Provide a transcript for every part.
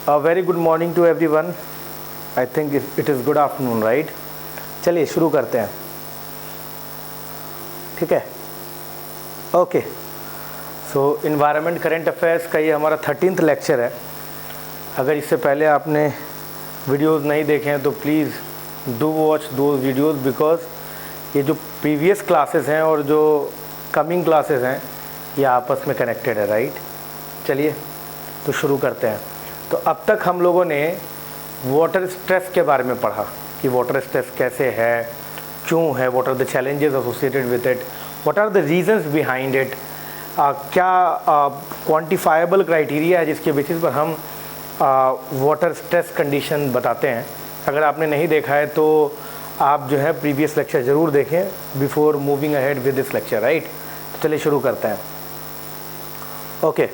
A very good morning to everyone. I think it is good afternoon, right? चलिए शुरू करते हैं, ठीक है? ओके, सो इन्वायरमेंट करंट अफेयर्स का ये हमारा 13th लेक्चर है। अगर इससे पहले आपने वीडियोस नहीं देखे हैं तो please do watch those videos, because ये जो प्रीवियस क्लासेस हैं और जो कमिंग क्लासेस हैं ये आपस में कनेक्टेड है, राइट? चलिए तो शुरू करते हैं। तो अब तक हम लोगों ने वाटर स्ट्रेस के बारे में पढ़ा कि वाटर स्ट्रेस कैसे है, क्यों है, what are the challenges associated with it, what are the reasons behind it, क्या क्वांटिफाइबल क्राइटेरिया है जिसके बेसिस पर हम वाटर स्ट्रेस कंडीशन बताते हैं। अगर आपने नहीं देखा है तो आप जो है प्रीवियस लेक्चर ज़रूर देखें before moving ahead with this lecture, right? तो चलिए शुरू करते हैं। ओके,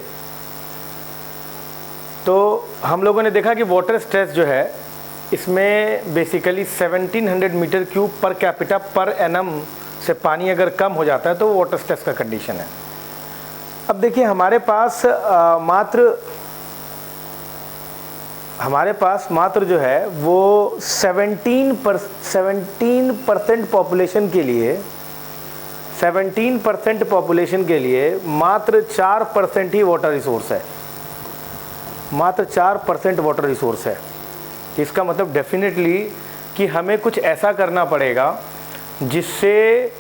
तो हम लोगों ने देखा कि वाटर स्ट्रेस जो है इसमें basically 1700 metre cube per capita per annum से पानी अगर कम हो जाता है तो वाटर स्ट्रेस का कंडीशन है। अब देखिए हमारे पास मात्र जो है वो 17% पॉपुलेशन के लिए 17% पॉपुलेशन के लिए मात्र 4% ही वाटर रिसोर्स है, मात्र 4% वाटर रिसोर्स है। इसका मतलब डेफिनेटली कि हमें कुछ ऐसा करना पड़ेगा जिससे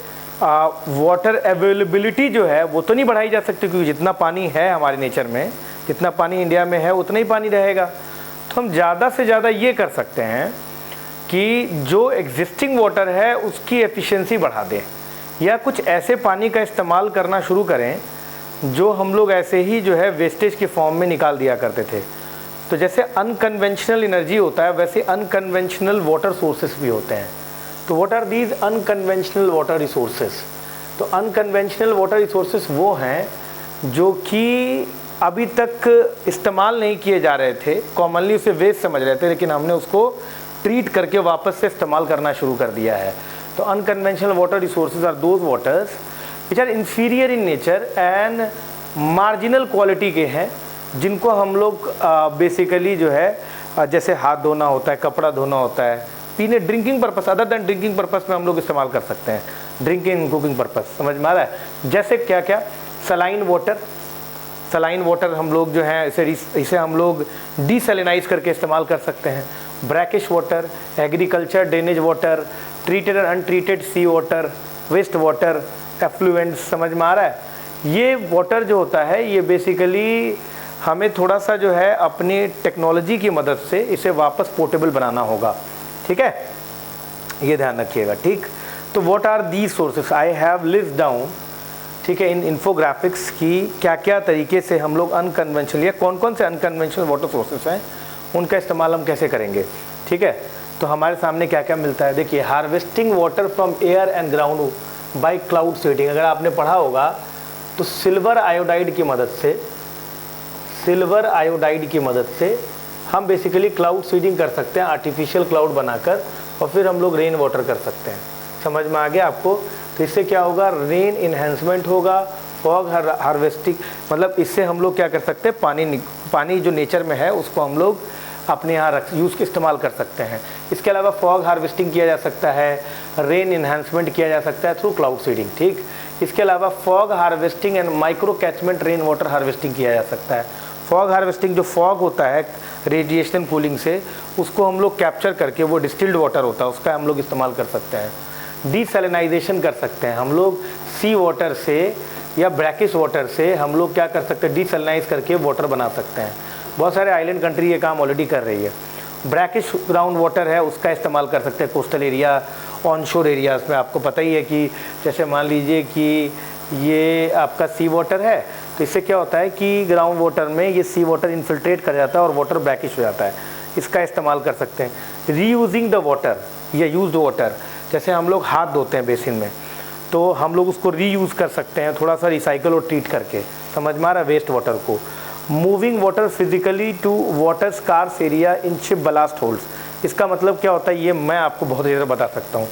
वाटर अवेलेबिलिटी जो है वो तो नहीं बढ़ाई जा सकती, क्योंकि जितना पानी है हमारे नेचर में, जितना पानी इंडिया में है उतना ही पानी रहेगा। तो हम ज़्यादा से ज़्यादा ये कर सकते हैं कि जो एग्जिस्टिंग वाटर है उसकी एफिशिएंसी बढ़ा दें, या कुछ ऐसे पानी का इस्तेमाल करना शुरू करें जो हम लोग ऐसे ही जो है वेस्टेज के फॉर्म में निकाल दिया करते थे। तो जैसे अनकन्वेंशनल एनर्जी होता है वैसे अनकन्वेंशनल वाटर सोर्सेस भी होते हैं। तो what are these unconventional water resources? तो अनकन्वेंशनल वाटर रिसोर्सेस वो हैं जो कि अभी तक इस्तेमाल नहीं किए जा रहे थे, कॉमनली उसे वेस्ट समझ रहे थे, लेकिन हमने उसको ट्रीट करके वापस से इस्तेमाल करना शुरू कर दिया है। तो unconventional water resources are those waters which are inferior in nature and marginal quality के हैं, जिनको हम लोग बेसिकली जो है जैसे हाथ धोना होता है, कपड़ा धोना होता है, पीने, drinking purpose, other than drinking purpose में हम लोग इस्तेमाल कर सकते हैं, ड्रिंकिंग कुकिंग पर्पस, समझ में आ रहा है? जैसे क्या क्या, सलाइन वाटर हम लोग जो है इसे हम लोग डीसैलिनाइज करके इस्तेमाल कर सकते हैं। Brackish water, agriculture drainage water, treated and untreated sea water, waste water, effluent, समझ में आ रहा है? ये वाटर जो होता है ये बेसिकली हमें थोड़ा सा जो है अपनी टेक्नोलॉजी की मदद से इसे वापस पोर्टेबल बनाना होगा, ठीक है? ये ध्यान रखिएगा, ठीक? तो what are these sources? I have list down, ठीक है, इन इन्फोग्राफिक्स की क्या क्या तरीके से हम लोग अनकन्वेंशनल या कौन कौन से अनकन्वेंशनल वाटर सोर्सेस हैं उनका इस्तेमाल हम कैसे करेंगे, ठीक है? तो हमारे सामने क्या क्या मिलता है, देखिए, harvesting water from air and ground by cloud seeding. अगर आपने पढ़ा होगा तो सिल्वर आयोडाइड की मदद से हम बेसिकली क्लाउड सीडिंग कर सकते हैं, आर्टिफिशियल क्लाउड बनाकर, और फिर हम लोग रेन वाटर कर सकते हैं। समझ में आ गया आपको? तो इससे क्या होगा, रेन इन्हेंसमेंट होगा, फॉग हार्वेस्टिंग, मतलब इससे हम लोग क्या कर सकते हैं, पानी जो नेचर में है उसको हम लोग अपने यहाँ इस्तेमाल कर सकते हैं। इसके अलावा फॉग हार्वेस्टिंग किया जा सकता है, रेन इन्हांसमेंट किया जा सकता है थ्रू क्लाउड सीडिंग, ठीक? इसके अलावा fog harvesting and micro catchment rain water harvesting किया जा सकता है। फॉग हार्वेस्टिंग, जो फॉग होता है रेडिएशन कूलिंग से, उसको हम लोग कैप्चर करके, वो डिस्टिल्ड वाटर होता है, उसका हम लोग इस्तेमाल कर सकते हैं। डीसैलिनाइजेशन कर सकते हैं हम लोग, सी वाटर से या ब्रैकिश वाटर से हम लोग क्या कर सकते हैं, डीसैलिनाइज करके वाटर बना सकते हैं। बहुत सारे आइलैंड कंट्री ये काम ऑलरेडी कर रही है। ब्रैकिश ग्राउंड वाटर है, उसका इस्तेमाल कर सकते हैं कोस्टल एरिया, ऑन शोर एरियाज़ में। आपको पता ही है कि जैसे मान लीजिए कि ये आपका सी वाटर है, तो इससे क्या होता है कि ग्राउंड वाटर में ये सी वाटर इन्फिल्ट्रेट कर जाता है और वाटर ब्रैकिश हो जाता है, इसका इस्तेमाल कर सकते हैं। रीयूजिंग द वाटर या यूज्ड वाटर, जैसे हम लोग हाथ धोते हैं बेसिन में, तो हम लोग उसको रीयूज़ कर सकते हैं, थोड़ा सा रिसाइकल और ट्रीट करके, समझ में आ रहा है, वेस्ट वाटर को। Moving water physically to water scarce area in ship ballast holds. इसका मतलब क्या होता है ये मैं आपको बहुत देर बता सकता हूँ,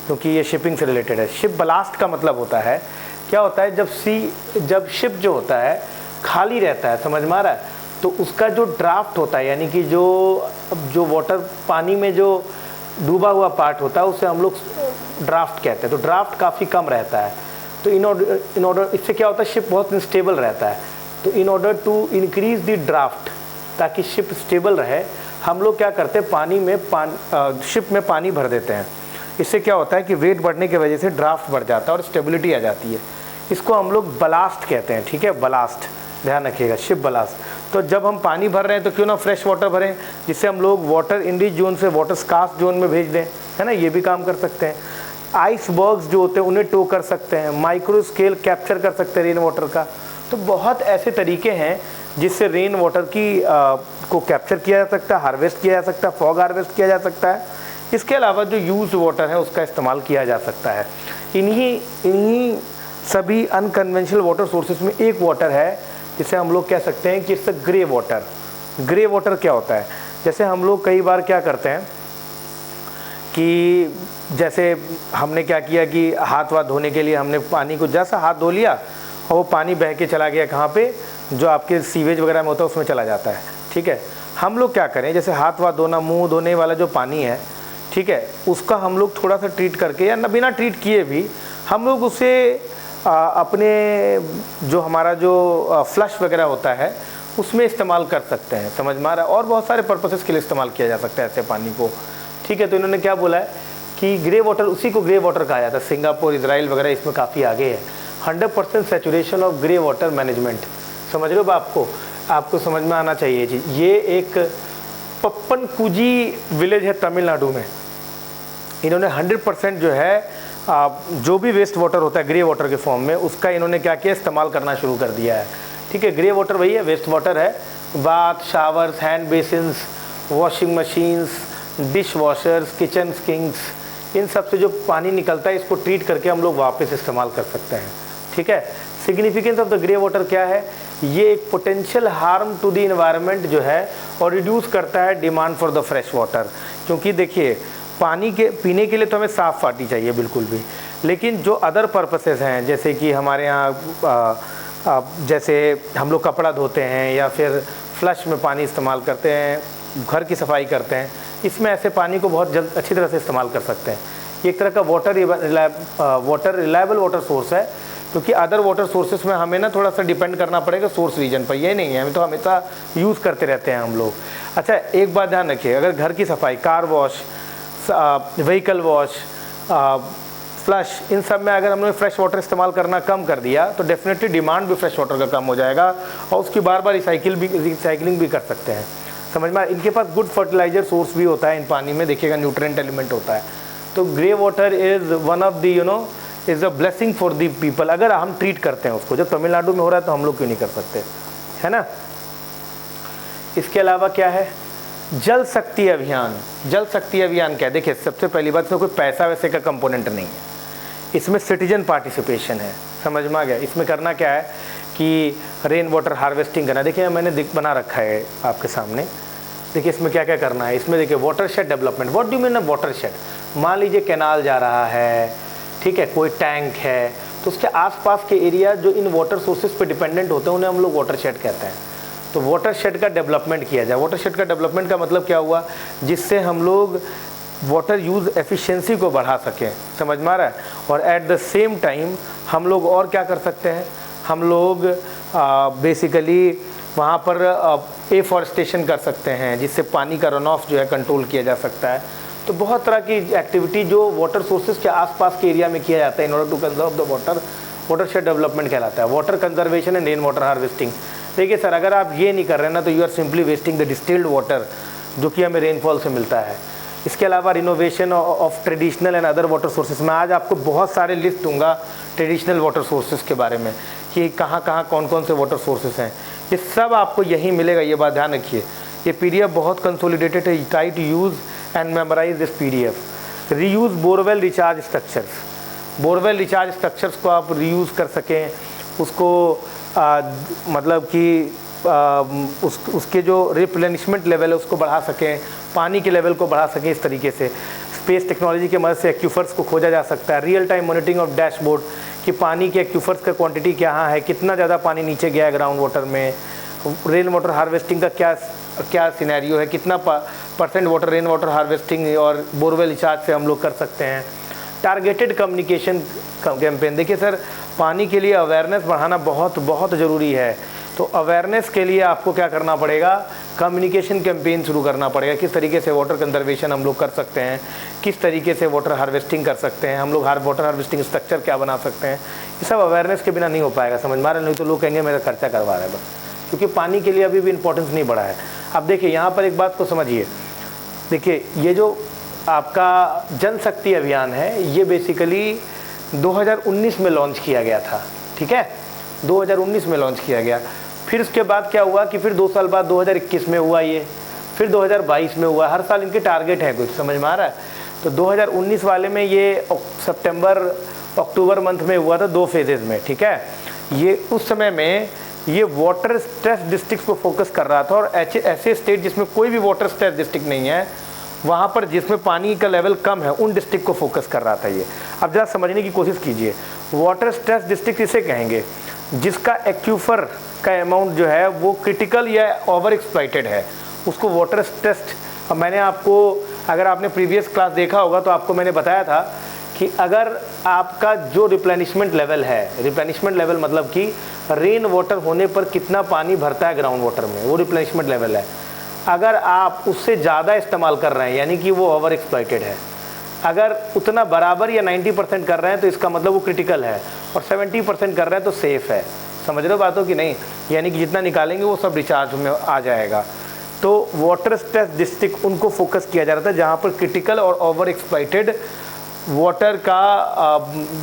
क्योंकि ये शिपिंग से रिलेटेड है। शिप बलास्ट का मतलब होता है, क्या होता है, जब शिप जो होता है खाली रहता है, समझ में आ रहा है, तो उसका जो ड्राफ्ट होता है, यानी कि जो वाटर पानी में जो डूबा हुआ पार्ट होता है उसे हम लोग ड्राफ्ट कहते हैं। तो ड्राफ्ट काफ़ी कम रहता है। तो इन ऑर्डर इससे क्या होता है, शिप बहुत स्टेबल रहता है। तो in order to increase the draft, ताकि शिप स्टेबल रहे, हम लोग क्या करते हैं, पानी में शिप में पानी भर देते हैं। इससे क्या होता है कि वेट बढ़ने की वजह से ड्राफ्ट बढ़ जाता है और स्टेबिलिटी आ जाती है। इसको हम लोग बलास्ट कहते हैं, ठीक है, बलास्ट, ध्यान रखिएगा, शिप बलास्ट। तो जब हम पानी भर रहे हैं तो क्यों ना फ्रेश वाटर भरें, जिससे हम लोग वाटर इंडिज जोन से वाटर स्कार्स जोन में भेज दें, है ना, ये भी काम कर सकते हैं। आइसबर्ग्स जो होते हैं उन्हें टो कर सकते हैं, माइक्रो स्केल कैप्चर कर सकते हैं रेन वाटर का। तो बहुत ऐसे तरीके हैं जिससे रेन वाटर को कैप्चर किया जा सकता है, हार्वेस्ट किया जा सकता है, फॉग हार्वेस्ट किया जा सकता है। इसके अलावा जो यूज्ड वाटर है उसका इस्तेमाल किया जा सकता है। इन्हीं सभी अनकन्वेंशनल वाटर सोर्सेज में एक वाटर है जिसे हम लोग कह सकते हैं कि it's grey water. Grey water क्या होता है, जैसे हम लोग कई बार क्या करते हैं कि जैसे हमने क्या किया कि हाथ वाथ धोने के लिए हमने पानी को जैसा हाथ धो लिया और वो पानी बह के चला गया कहाँ पे, जो आपके सीवेज वगैरह में होता है उसमें चला जाता है, ठीक है। हम लोग क्या करें, जैसे हाथ वाथ धोना, मुंह धोने वाला जो पानी है, ठीक है, उसका हम लोग थोड़ा सा ट्रीट करके या ना बिना ट्रीट किए भी हम लोग उसे अपने जो हमारा जो फ्लश वगैरह होता है उसमें इस्तेमाल कर सकते हैं, समझ में आ रहा है। और बहुत सारे पर्पसेस के लिए इस्तेमाल किया जा सकता है ऐसे पानी को, ठीक है। तो इन्होंने क्या बोला है कि ग्रे वाटर, उसी को ग्रे वाटर कहा जाता है। सिंगापुर, इजराइल वगैरह इसमें काफ़ी आगे है। 100% saturation of grey water management, समझ लो आपको समझ में आना चाहिए जी। ये एक पप्पनकुजी विलेज है तमिलनाडु में। इन्होंने 100% जो है जो भी वेस्ट वाटर होता है ग्रे वाटर के फॉर्म में, उसका इन्होंने क्या किया, इस्तेमाल करना शुरू कर दिया है, ठीक है। ग्रे वाटर वही है, वेस्ट वाटर है। Bath, showers, hand basins, washing machines, dish washers, kitchen sinks, इन सब से जो पानी निकलता है इसको ट्रीट करके हम लोग वापस इस्तेमाल कर सकते हैं, ठीक है। Significance of the grey water क्या है, ये एक potential harm to the environment जो है और रिड्यूस करता है demand for the fresh water. क्योंकि देखिए पानी के पीने के लिए तो हमें साफ़ पानी चाहिए बिल्कुल भी, लेकिन जो अदर पर्पसेस हैं, जैसे कि हमारे यहाँ जैसे हम लोग कपड़ा धोते हैं या फिर फ्लश में पानी इस्तेमाल करते हैं, घर की सफाई करते हैं, इसमें ऐसे पानी को बहुत जल्द अच्छी तरह से इस्तेमाल कर सकते हैं। ये एक तरह का वाटर रिलायबल वाटर सोर्स है, क्योंकि अदर वाटर सोर्सेस में हमें ना थोड़ा सा डिपेंड करना पड़ेगा सोर्स रीजन पर, ये नहीं है, हमें तो हमेशा यूज़ करते रहते हैं हम लोग। अच्छा, एक बात ध्यान रखिए, अगर घर की सफाई, car wash, vehicle wash, flush, इन सब में अगर हमने फ्रेश वाटर इस्तेमाल करना कम कर दिया तो डेफिनेटली डिमांड भी फ्रेश वाटर का कम हो जाएगा और उसकी बार बार रिसाइकलिंग भी कर सकते हैं, समझ में। इनके पास गुड फर्टिलाइजर सोर्स भी होता है इन पानी में, देखिएगा न्यूट्रिएंट एलिमेंट होता है। तो grey water is one of the is a blessing for the people, अगर हम ट्रीट करते हैं उसको। जब तमिलनाडु में हो रहा है तो हम लोग क्यों नहीं कर सकते, है ना। इसके अलावा क्या है, जल शक्ति अभियान। जल शक्ति अभियान क्या है, देखिए सबसे पहली बात, इसमें कोई पैसा वैसे का कंपोनेंट नहीं है, इसमें सिटीजन पार्टिसिपेशन है, समझ में आ गया। इसमें करना क्या है कि रेन वाटर हार्वेस्टिंग करना। देखिए मैंने बना रखा है आपके सामने, देखिए इसमें क्या क्या करना है। इसमें देखिए water shade development. What do mean a water shade, मान लीजिए कैनाल जा रहा है, ठीक है, कोई टैंक है, तो उसके आसपास के एरिया जो इन वाटर सोर्सेज पे डिपेंडेंट होते हैं उन्हें हम लोग वाटर शेड कहते हैं। तो वाटर शेड का डेवलपमेंट किया जाए। वाटर शेड का डेवलपमेंट का मतलब क्या हुआ, जिससे हम लोग वाटर यूज़ एफिशिएंसी को बढ़ा सकें, समझ में आ रहा है। और एट द सेम टाइम हम लोग और क्या कर सकते हैं, हम लोग बेसिकली वहाँ पर एफॉरेस्टेशन कर सकते हैं, जिससे पानी का रन ऑफ जो है कंट्रोल किया जा सकता है। तो बहुत तरह की एक्टिविटी जो वाटर सोर्सेज के आसपास के एरिया में किया जाता है in order to conserve the water, watershed development कहलाता है। Water conservation and rain water harvesting. देखिए सर, अगर आप ये नहीं कर रहे हैं ना तो you are simply wasting the distilled water जो कि हमें रेनफॉल से मिलता है। इसके अलावा renovation of traditional and other water sources. मैं आज आपको बहुत सारे लिस्ट दूंगा ट्रेडिशनल वाटर सोर्सेज के बारे में कि कहाँ कहाँ कौन कौन से वाटर सोर्सेज हैं, ये सब आपको यहीं मिलेगा। ये बात ध्यान रखिए, ये PDF बहुत कंसोलिडेटेड है, try to use and memorise this PDF। Reuse borewell recharge structures. Borewell recharge structures को आप रीयूज़ कर सकें, उसको मतलब कि उसके जो रिप्लेनिशमेंट लेवल है उसको बढ़ा सकें, पानी के लेवल को बढ़ा सकें। इस तरीके से स्पेस टेक्नोलॉजी की मदद से एक्यूफर्स को खोजा जा सकता है। Real time monitoring of dashboard कि पानी के एक्यूफर्स का क्वांटिटी क्या है, कितना ज़्यादा पानी नीचे गया है ग्राउंड वाटर में, रेन वाटर हार्वेस्टिंग का क्या सिनेरियो है, कितना percent water rain water harvesting और बोरवेल रिचार्ज से हम लोग कर सकते हैं। टारगेटेड कम्युनिकेशन कैंपेन, देखिए सर पानी के लिए अवेयरनेस बढ़ाना बहुत बहुत ज़रूरी है। तो अवेयरनेस के लिए आपको क्या करना पड़ेगा, कम्युनिकेशन कैंपेन शुरू करना पड़ेगा। किस तरीके से वाटर कंजर्वेशन हम लोग कर सकते हैं, किस तरीके से वाटर हार्वेस्टिंग कर सकते हैं, हम लोग वाटर हार्वेस्टिंग स्ट्रक्चर क्या बना सकते हैं। ये सब अवेयरनेस के बिना नहीं हो पाएगा, समझ में आ रहा है? नहीं तो लोग कहेंगे मेरा खर्चा करवा रहा है बस, क्योंकि पानी के लिए अभी भी इंपॉर्टेंस नहीं बढ़ा है। अब देखिए यहाँ पर एक बात को समझिए, देखिए ये जो आपका जल शक्ति अभियान है ये बेसिकली 2019 में लॉन्च किया गया था, ठीक है, 2019 में लॉन्च किया गया। फिर उसके बाद क्या हुआ कि फिर 2 साल बाद 2021 में हुआ ये, फिर 2022 में हुआ। हर साल इनके टारगेट हैं, कुछ समझ में आ रहा है? तो 2019 वाले में ये सितंबर अक्टूबर मंथ में हुआ था 2 फेजेज़ में, ठीक है। ये उस समय में ये वाटर स्ट्रेस डिस्ट्रिक्ट को फोकस कर रहा था, और ऐसे स्टेट जिसमें कोई भी वाटर स्ट्रेस डिस्ट्रिक्ट नहीं है, वहाँ पर जिसमें पानी का लेवल कम है उन डिस्ट्रिक्ट को फोकस कर रहा था ये। अब ज़रा समझने की कोशिश कीजिए, वाटर स्ट्रेस डिस्ट्रिक्ट इसे कहेंगे जिसका एक्यूफर का अमाउंट जो है वो क्रिटिकल या ओवर एक्सप्लॉइटेड है, उसको वाटर स्ट्रेस। अब मैंने आपको, अगर आपने प्रीवियस क्लास देखा होगा तो आपको मैंने बताया था कि अगर आपका जो रिप्लेनिशमेंट लेवल है, रिप्लेनिशमेंट लेवल मतलब कि रेन वाटर होने पर कितना पानी भरता है ग्राउंड वाटर में, वो रिप्लेनिशमेंट लेवल है। अगर आप उससे ज़्यादा इस्तेमाल कर रहे हैं यानी कि वो ओवर एक्सप्लॉइटेड है, अगर उतना बराबर या 90% कर रहे हैं तो इसका मतलब वो क्रिटिकल है, और 70% कर रहे हैं तो सेफ़ है। समझ रहे हो बातों की नहीं? यानी कि जितना निकालेंगे वो सब रिचार्ज में आ जाएगा। तो वाटर स्ट्रेस डिस्ट्रिक्ट उनको फोकस किया जा रहा था जहाँ पर क्रिटिकल और ओवर एक्सप्लॉइटेड वाटर का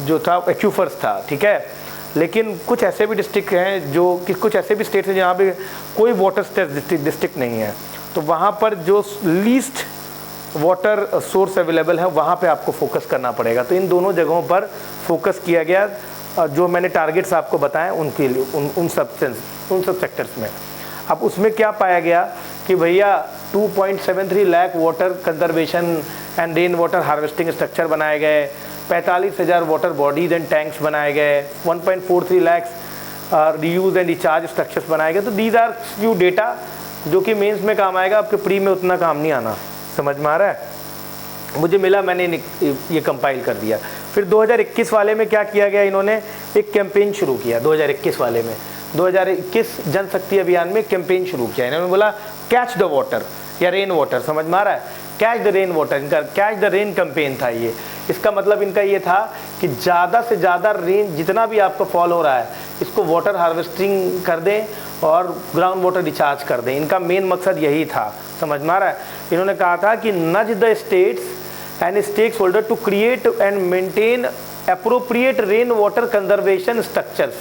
जो था एक्यूफर्स था, ठीक है। लेकिन कुछ ऐसे भी डिस्ट्रिक्ट हैं जो कि कुछ ऐसे भी स्टेट्स हैं जहाँ पे कोई वाटर स्ट्रेस डिस्ट्रिक्ट नहीं है, तो वहाँ पर जो लीस्ट वाटर सोर्स अवेलेबल है वहाँ पे आपको फोकस करना पड़ेगा। तो इन दोनों जगहों पर फोकस किया गया, जो मैंने टारगेट्स आपको बताएं उनके लिए, उन सब सेक्टर्स में। अब उसमें क्या पाया गया कि भैया 2.73 lakh water conservation and rain water harvesting structure बनाए गए, 45,000 वाटर बॉडीज एंड टैंक्स बनाए गए, 1.43 lakh reuse and recharge structures बनाए गए। तो दीज आर फ्यू डेटा जो कि मेंस में काम आएगा, आपके प्री में उतना काम नहीं आना। समझ में आ रहा है? मुझे मिला, मैंने ये कंपाइल कर दिया। फिर 2021 वाले में क्या किया गया, इन्होंने एक कैंपेन शुरू किया। 2021 वाले में 2021 जन शक्ति अभियान में कैंपेन शुरू किया। इन्होंने बोला कैच द वाटर या रेन वाटर, समझ में आ रहा है? कैच द रेन वाटर, इनका कैच द रेन कैंपेन था ये। इसका मतलब इनका ये था कि ज़्यादा से ज़्यादा रेन जितना भी आपका फॉल हो रहा है इसको वाटर हार्वेस्टिंग कर दें और ग्राउंड वाटर रिचार्ज कर दें। इनका मेन मकसद यही था, समझ में आ रहा है? इन्होंने कहा था कि nudge the states and stakeholder to create and maintain appropriate rain water conservation structures.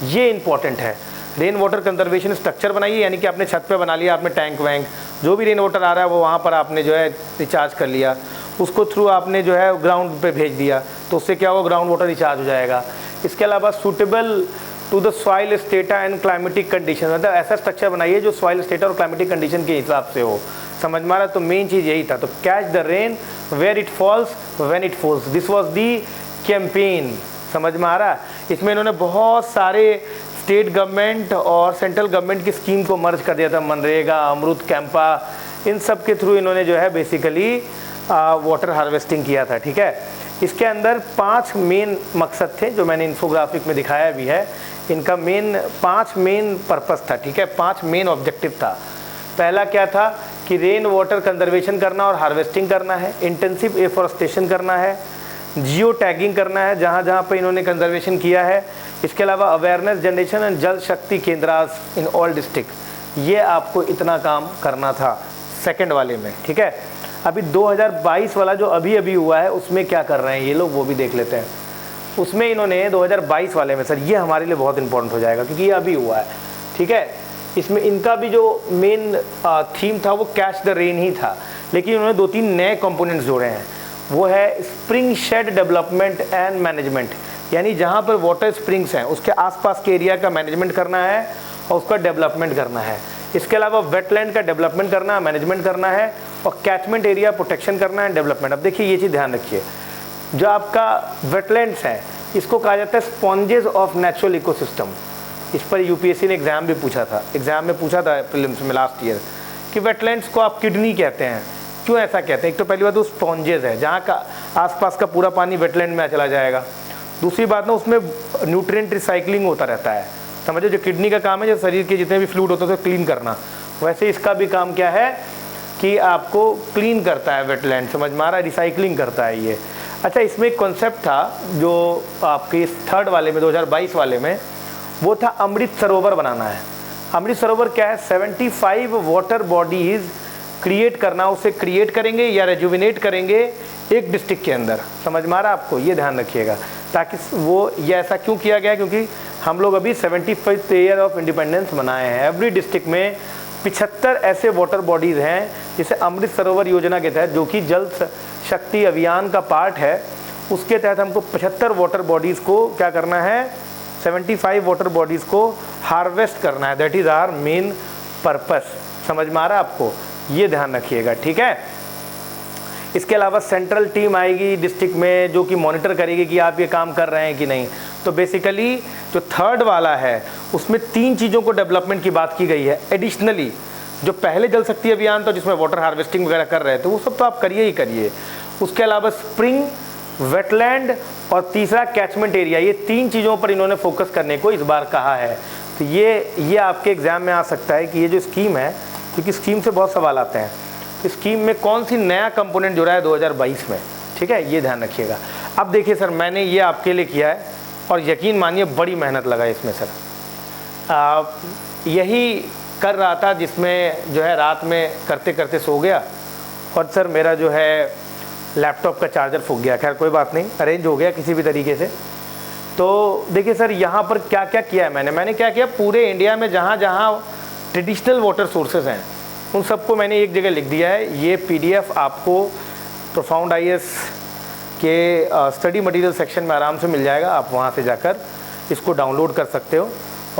ये इंपॉर्टेंट है, रेन वाटर कंजर्वेशन स्ट्रक्चर बनाइए, यानी कि आपने छत पे बना लिया, आपने टैंक वैंक जो भी रेन वाटर आ रहा है वो वहाँ पर आपने जो है रिचार्ज कर लिया, उसको थ्रू आपने जो है ग्राउंड पे भेज दिया, तो उससे क्या होगा, ग्राउंड वाटर रिचार्ज हो जाएगा। इसके अलावा suitable to the soil strata and climatic condition, मतलब ऐसा स्ट्रक्चर बनाइए जो सॉइल स्टेटा और क्लाइमेटिक कंडीशन के हिसाब से हो। समझ में आ रहा है? तो मेन चीज़ यही था। तो catch the rain where it falls when it falls, this was the campaign. समझ में आ रहा है? इसमें इन्होंने बहुत सारे स्टेट गवर्नमेंट और सेंट्रल गवर्नमेंट की स्कीम को मर्ज कर दिया था, मनरेगा, अमृत कैंपा, इन सब के थ्रू इन्होंने जो है बेसिकली वाटर हार्वेस्टिंग किया था, ठीक है। इसके अंदर 5 मेन मकसद थे जो मैंने इन्फोग्राफिक में दिखाया भी है। इनका 5 मेन पर्पस था, ठीक है, 5 मेन ऑब्जेक्टिव था। पहला क्या था कि रेन वाटर कंजर्वेशन करना और हार्वेस्टिंग करना है, इंटेंसिव एफॉरेस्टेशन करना है, जियो टैगिंग करना है जहाँ जहाँ पे इन्होंने कंजर्वेशन किया है। इसके अलावा अवेयरनेस जनरेशन एंड जल शक्ति केंद्रास इन ऑल डिस्ट्रिक्ट, ये आपको इतना काम करना था सेकंड वाले में, ठीक है। अभी 2022 वाला जो अभी हुआ है उसमें क्या कर रहे हैं ये लोग, वो भी देख लेते हैं। उसमें इन्होंने 2022 वाले में, सर ये हमारे लिए बहुत इंपॉर्टेंट हो जाएगा क्योंकि ये अभी हुआ है, ठीक है। इसमें इनका भी जो मेन थीम था वो कैच द रेन ही था, लेकिन उन्होंने 2-3 नए कंपोनेंट्स जोड़े हैं। वो है springshed development and management, यानी जहाँ पर वाटर स्प्रिंग्स हैं उसके आसपास के एरिया का मैनेजमेंट करना है और उसका डेवलपमेंट करना है। इसके अलावा वेटलैंड का डेवलपमेंट करना है, मैनेजमेंट करना है, और कैचमेंट एरिया प्रोटेक्शन करना है, डेवलपमेंट। अब देखिए ये चीज़ ध्यान रखिए, जो आपका वेटलैंड्स है इसको कहा जाता है स्पॉन्जेस ऑफ नेचुरल इकोसिस्टम। इस पर यूपीएससी ने एग्ज़ाम में पूछा था प्रीलिम्स में लास्ट ईयर कि वेटलैंड्स को आप किडनी कहते हैं, क्यों ऐसा कहते हैं? एक तो पहली बात तो स्पॉन्जेस है, जहाँ का आसपास का पूरा पानी वेटलैंड में चला जाएगा। दूसरी बात ना, उसमें न्यूट्रिएंट रिसाइकलिंग होता रहता है। समझो, जो किडनी का काम है जो शरीर के जितने भी फ्लूइड होते हैं उसे क्लीन करना, वैसे इसका भी काम क्या है कि आपको क्लीन करता है वेटलैंड, समझ में आ रहा है, रिसाइकलिंग करता है ये। अच्छा, इसमें एक कॉन्सेप्ट था जो आपके इस थर्ड वाले में 2022 वाले में, वो था अमृत सरोवर बनाना है। अमृत सरोवर क्या है? 75 वाटर बॉडीज़ क्रिएट करना, उसे क्रिएट करेंगे या रेजुविनेट करेंगे एक डिस्ट्रिक्ट के अंदर। समझ में आ रहा है आपको? ये ध्यान रखिएगा, ताकि वो ये ऐसा क्यों किया गया, क्योंकि हम लोग अभी 75th ईयर ऑफ इंडिपेंडेंस मनाए हैं। एवरी डिस्ट्रिक्ट में 75 ऐसे वाटर बॉडीज़ हैं जिसे अमृत सरोवर योजना के तहत, जो कि जल शक्ति अभियान का पार्ट है, उसके तहत हमको 75 वाटर बॉडीज़ को क्या करना है, 75 वाटर बॉडीज़ को हार्वेस्ट करना है। That is our main purpose. समझ में आ रहा है आपको? ये ध्यान रखिएगा, ठीक है। इसके अलावा सेंट्रल टीम आएगी डिस्ट्रिक्ट में जो कि मॉनिटर करेगी कि आप ये काम कर रहे हैं कि नहीं। तो बेसिकली जो थर्ड वाला है उसमें 3 चीज़ों को डेवलपमेंट की बात की गई है एडिशनली। जो पहले जल शक्ति अभियान था जिसमें वाटर हार्वेस्टिंग वगैरह कर रहे थे, वो सब तो आप करिए ही करिए। उसके अलावा स्प्रिंग, वेटलैंड और तीसरा कैचमेंट एरिया, ये 3 चीज़ों पर इन्होंने फोकस करने को इस बार कहा है। तो ये आपके एग्जाम में आ सकता है कि ये जो स्कीम है, क्योंकि स्कीम से बहुत सवाल आते हैं, तो स्कीम में कौन सी नया कंपोनेंट जुड़ा है 2022 में, ठीक है, ये ध्यान रखिएगा। अब देखिए सर, मैंने ये आपके लिए किया है और यकीन मानिए बड़ी मेहनत लगा इसमें सर। यही कर रहा था जिसमें जो है रात में करते करते सो गया और सर मेरा जो है लैपटॉप का चार्जर फूक गया। खैर कोई बात नहीं, अरेंज हो गया किसी भी तरीके से। तो देखिए सर, यहाँ पर क्या क्या किया है मैंने क्या किया, पूरे इंडिया में जहाँ जहाँ ट्रेडिशनल वाटर सोर्सेज हैं उन सबको मैंने एक जगह लिख दिया है। ये PDF आपको प्रोफाउंड IAS के स्टडी मटेरियल सेक्शन में आराम से मिल जाएगा। आप वहाँ से जाकर इसको डाउनलोड कर सकते हो